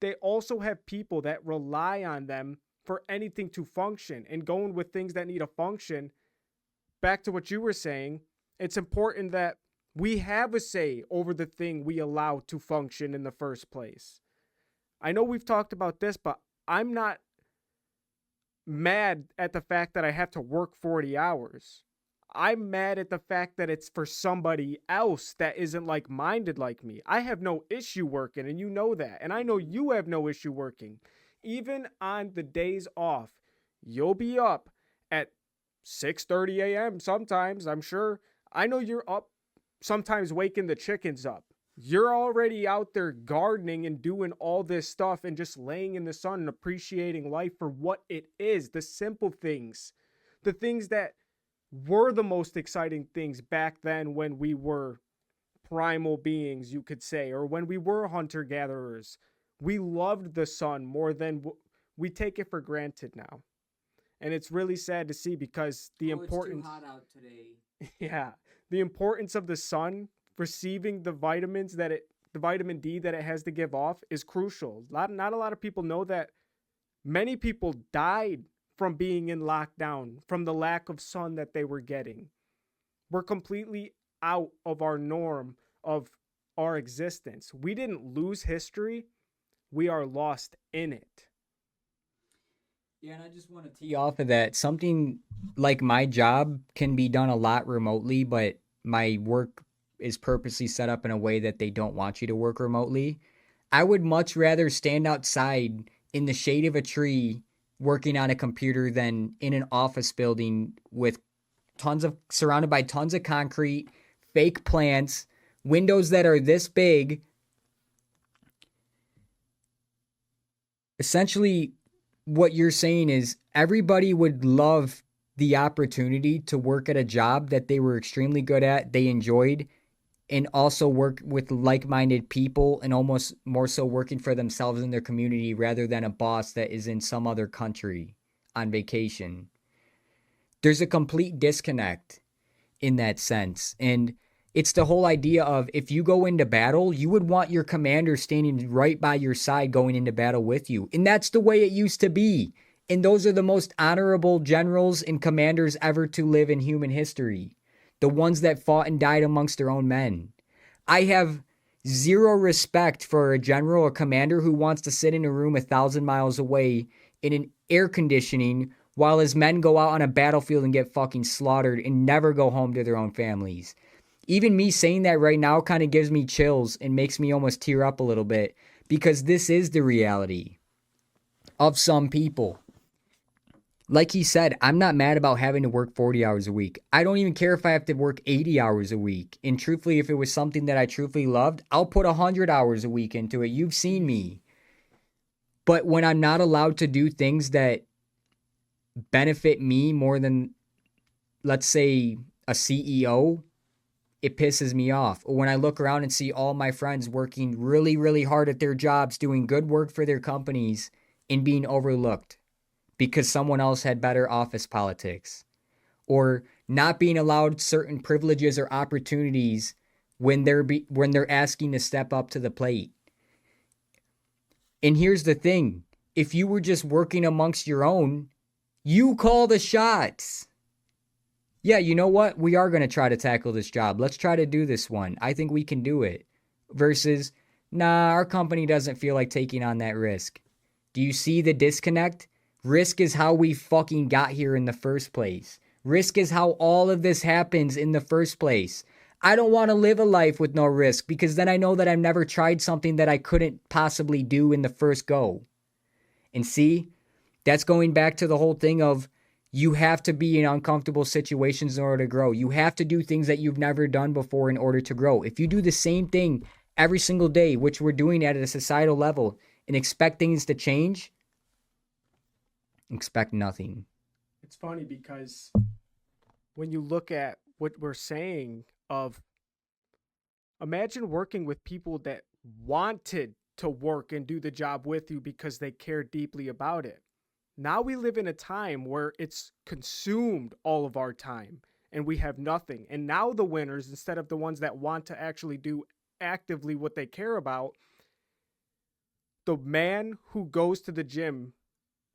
They also have people that rely on them for anything to function. And going with things that need a function, back to what you were saying, it's important that we have a say over the thing we allow to function in the first place. I know we've talked about this, but I'm not mad at the fact that I have to work 40 hours. I'm mad at the fact that it's for somebody else that isn't like-minded like me. I have no issue working, and you know that. And I know you have no issue working. Even on the days off, you'll be up at 6:30 a.m. sometimes, I'm sure. I know you're up sometimes waking the chickens up. You're already out there gardening and doing all this stuff and just laying in the sun and appreciating life for what it is. The simple things. The things that were the most exciting things back then when we were primal beings, you could say, or when we were hunter-gatherers. We loved the sun more than we take it for granted now. And it's really sad to see because the importance... It's too hot out today. Yeah. The importance of the sun receiving the vitamins that the vitamin D that it has to give off is crucial. Not a lot of people know that many people died from being in lockdown, from the lack of sun that they were getting. We're completely out of our norm of our existence. We didn't lose history. We are lost in it. Yeah, and I just want to tee off of that. Something like my job can be done a lot remotely, but my work is purposely set up in a way that they don't want you to work remotely. I would much rather stand outside in the shade of a tree working on a computer than in an office building with surrounded by tons of concrete, fake plants, windows that are this big. Essentially, what you're saying is everybody would love the opportunity to work at a job that they were extremely good at, they enjoyed, and also work with like-minded people, and almost more so working for themselves in their community rather than a boss that is in some other country on vacation. There's a complete disconnect in that sense. And it's the whole idea of, if you go into battle, you would want your commander standing right by your side going into battle with you. And that's the way it used to be. And those are the most honorable generals and commanders ever to live in human history. The ones that fought and died amongst their own men. I have zero respect for a general or commander who wants to sit in a room 1,000 miles away in an air conditioning while his men go out on a battlefield and get fucking slaughtered and never go home to their own families. Even me saying that right now kind of gives me chills and makes me almost tear up a little bit, because this is the reality of some people. Like he said, I'm not mad about having to work 40 hours a week. I don't even care if I have to work 80 hours a week. And truthfully, if it was something that I truthfully loved, I'll put 100 hours a week into it. You've seen me. But when I'm not allowed to do things that benefit me more than, let's say, a CEO, it pisses me off. Or when I look around and see all my friends working really, really hard at their jobs, doing good work for their companies, and being overlooked because someone else had better office politics, or not being allowed certain privileges or opportunities when they're asking to step up to the plate. And here's the thing. If you were just working amongst your own, you call the shots. Yeah, you know what? We are going to try to tackle this job. Let's try to do this one. I think we can do it. Versus, nah, our company doesn't feel like taking on that risk. Do you see the disconnect? Risk is how we fucking got here in the first place. Risk is how all of this happens in the first place. I don't want to live a life with no risk, because then I know that I've never tried something that I couldn't possibly do in the first go. And see, that's going back to the whole thing of, you have to be in uncomfortable situations in order to grow. You have to do things that you've never done before in order to grow. If you do the same thing every single day, which we're doing at a societal level, and expect things to change, expect nothing. It's funny because when you look at what we're saying of, imagine working with people that wanted to work and do the job with you because they care deeply about it. Now we live in a time where it's consumed all of our time and we have nothing. And now the winners, instead of the ones that want to actually do actively what they care about, the man who goes to the gym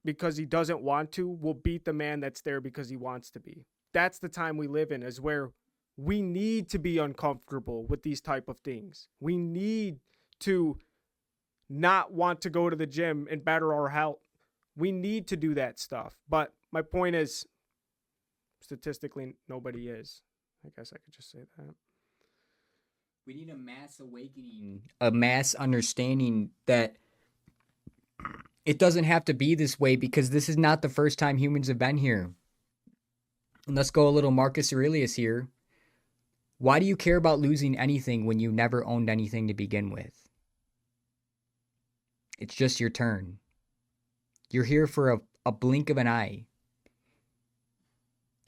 because he doesn't want to will beat the man that's there because he wants to be. That's the time we live in, is where we need to be uncomfortable with these type of things. We need to not want to go to the gym and better our health. We need to do that stuff. But my point is, statistically, nobody is. I guess I could just say that. We need a mass awakening, a mass understanding that it doesn't have to be this way, because this is not the first time humans have been here. And let's go a little Marcus Aurelius here. Why do you care about losing anything when you never owned anything to begin with? It's just your turn. You're here for a blink of an eye.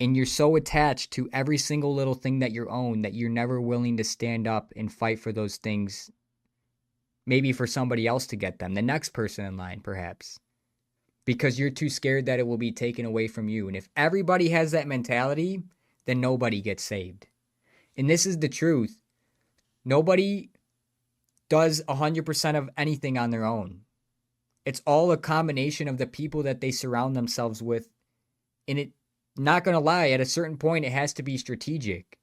And you're so attached to every single little thing that you own that you're never willing to stand up and fight for those things. Maybe for somebody else to get them, the next person in line, perhaps. Because you're too scared that it will be taken away from you. And if everybody has that mentality, then nobody gets saved. And this is the truth. Nobody does 100% of anything on their own. It's all a combination of the people that they surround themselves with. And it, not going to lie, at a certain point, it has to be strategic.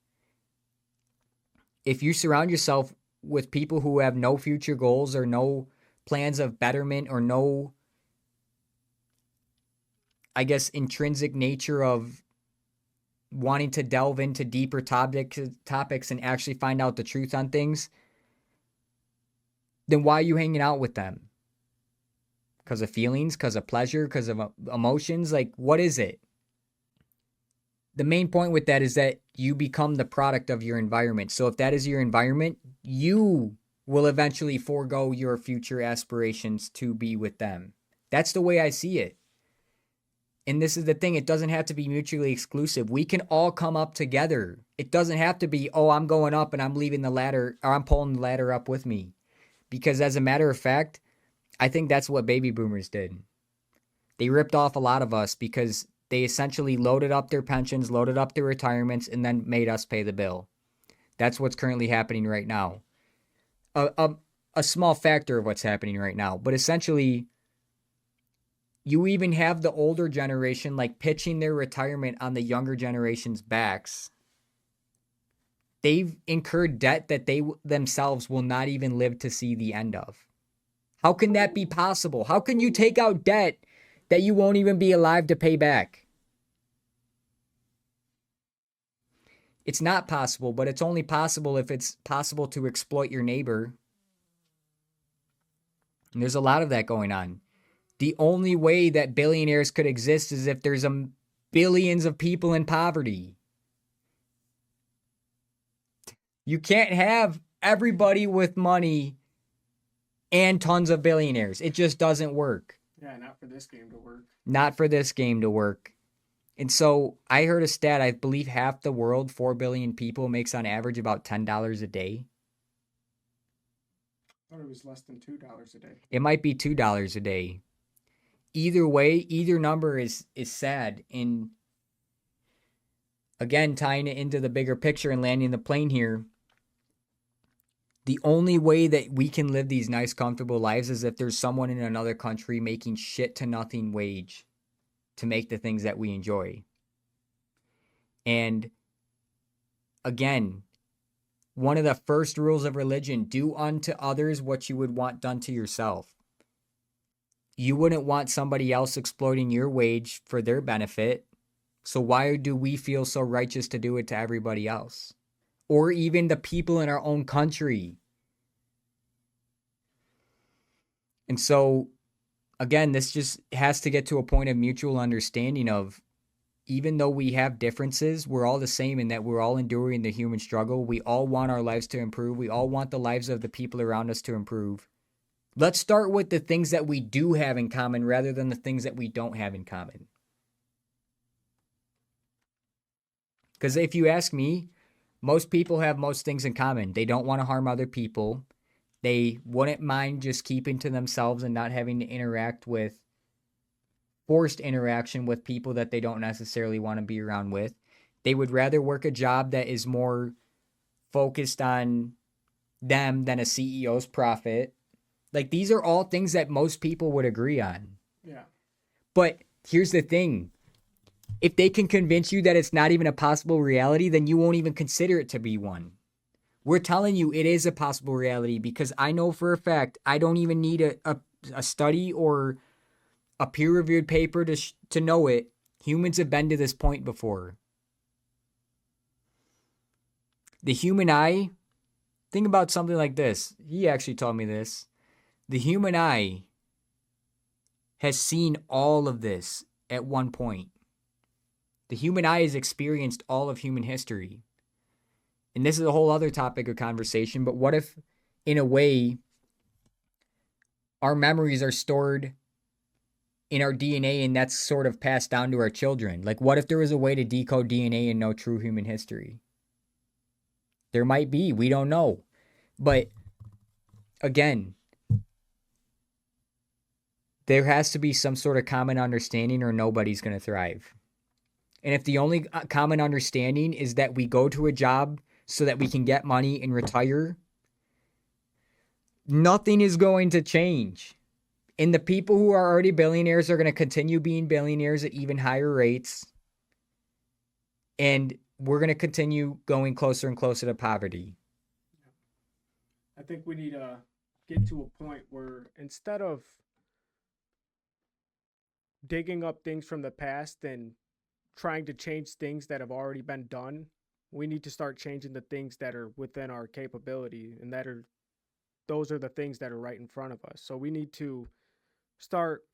If you surround yourself with people who have no future goals or no plans of betterment or no, I guess, intrinsic nature of wanting to delve into deeper topics and actually find out the truth on things, then why are you hanging out with them? Because of feelings, because of pleasure, because of emotions? Like, what is it? The main point with that is that you become the product of your environment. So if that is your environment, you will eventually forego your future aspirations to be with them. That's the way I see it. And this is the thing, it doesn't have to be mutually exclusive. We can all come up together. It doesn't have to be, oh, I'm going up and I'm leaving the ladder, or I'm pulling the ladder up with me. Because as a matter of fact, I think that's what baby boomers did. They ripped off a lot of us because they essentially loaded up their pensions, loaded up their retirements, and then made us pay the bill. That's what's currently happening right now. A small factor of what's happening right now. But essentially, you even have the older generation like pitching their retirement on the younger generation's backs. They've incurred debt that they themselves will not even live to see the end of. How can that be possible? How can you take out debt that you won't even be alive to pay back? It's not possible, but it's only possible if it's possible to exploit your neighbor. And there's a lot of that going on. The only way that billionaires could exist is if there's billions of people in poverty. You can't have everybody with money and tons of billionaires. It just doesn't work. Yeah, not for this game to work. Not for this game to work. And so I heard a stat, I believe half the world, 4 billion people, makes on average about $10 a day. I thought it was less than $2 a day. It might be $2 a day. Either way, either number is sad. And again, tying it into the bigger picture and landing the plane here, the only way that we can live these nice, comfortable lives is if there's someone in another country making shit to nothing wage to make the things that we enjoy. And again, one of the first rules of religion, do unto others what you would want done to yourself. You wouldn't want somebody else exploiting your wage for their benefit. So why do we feel so righteous to do it to everybody else? Or even the people in our own country? And so, again, this just has to get to a point of mutual understanding of, even though we have differences, we're all the same in that we're all enduring the human struggle. We all want our lives to improve. We all want the lives of the people around us to improve. Let's start with the things that we do have in common rather than the things that we don't have in common. Because if you ask me, most people have most things in common. They don't want to harm other people. They wouldn't mind just keeping to themselves and not having to interact with forced interaction with people that they don't necessarily want to be around with. They would rather work a job that is more focused on them than a CEO's profit. Like, these are all things that most people would agree on. Yeah. But here's the thing. If they can convince you that it's not even a possible reality, then you won't even consider it to be one. We're telling you it is a possible reality because I know for a fact I don't even need a study or a peer-reviewed paper to know it. Humans have been to this point before. The human eye, think about something like this. He actually told me this. The human eye has seen all of this at one point. The human eye has experienced all of human history. And this is a whole other topic of conversation, but what if, in a way, our memories are stored in our DNA and that's sort of passed down to our children? Like, what if there was a way to decode DNA and know true human history? There might be. We don't know. But, again, there has to be some sort of common understanding or nobody's going to thrive. And if the only common understanding is that we go to a job so that we can get money and retire, nothing is going to change. And the people who are already billionaires are going to continue being billionaires at even higher rates. And we're going to continue going closer and closer to poverty. I think we need to get to a point where instead of digging up things from the past and trying to change things that have already been done, we need to start changing the things that are within our capability, and those are the things that are right in front of us. So we need to start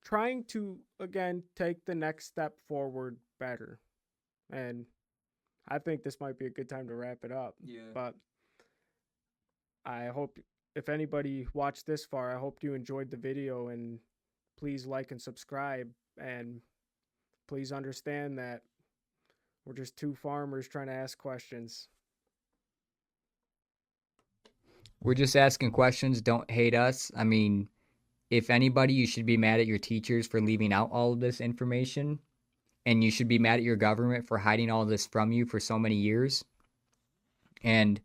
trying to, again, take the next step forward better. And I think this might be a good time to wrap it up. Yeah. But I hope, if anybody watched this far, I hope you enjoyed the video, and please like and subscribe. And please understand that we're just two farmers trying to ask questions. We're just asking questions. Don't hate us. I mean, if anybody, you should be mad at your teachers for leaving out all of this information. And you should be mad at your government for hiding all this from you for so many years. And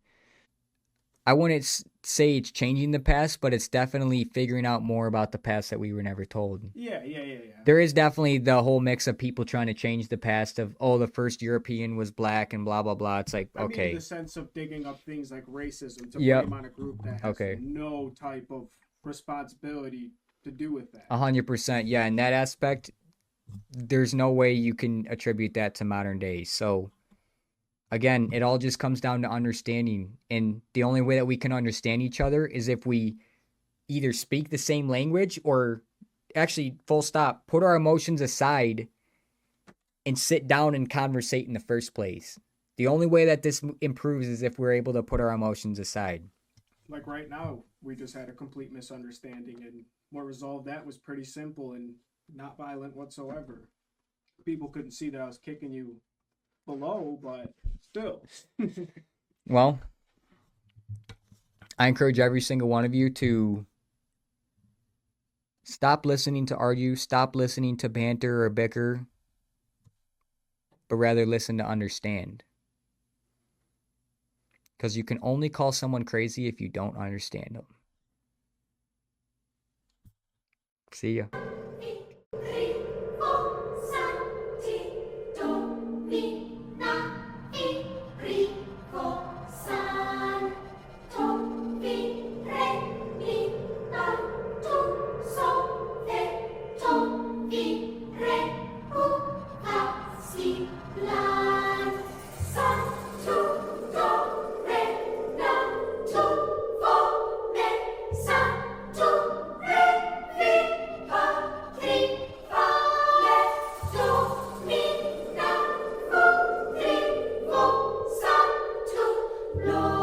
I wouldn't say it's changing the past, but it's definitely figuring out more about the past that we were never told. Yeah. There is definitely the whole mix of people trying to change the past of, oh, the first European was black and blah, blah, blah. It's like, I okay. mean, the sense of digging up things like racism to Yep. blame on a group that has Okay. no type of responsibility to do with that. 100%. Yeah, in that aspect, there's no way you can attribute that to modern days. So, again, it all just comes down to understanding. And the only way that we can understand each other is if we either speak the same language or actually, full stop, put our emotions aside and sit down and conversate in the first place. The only way that this improves is if we're able to put our emotions aside. Like right now, we just had a complete misunderstanding, and what resolved that was pretty simple and not violent whatsoever. People couldn't see that I was kicking you below, but still. Well, I encourage every single one of you to stop listening to argue, stop listening to banter or bicker, but rather listen to understand. Because you can only call someone crazy if you don't understand them. See ya. Lord.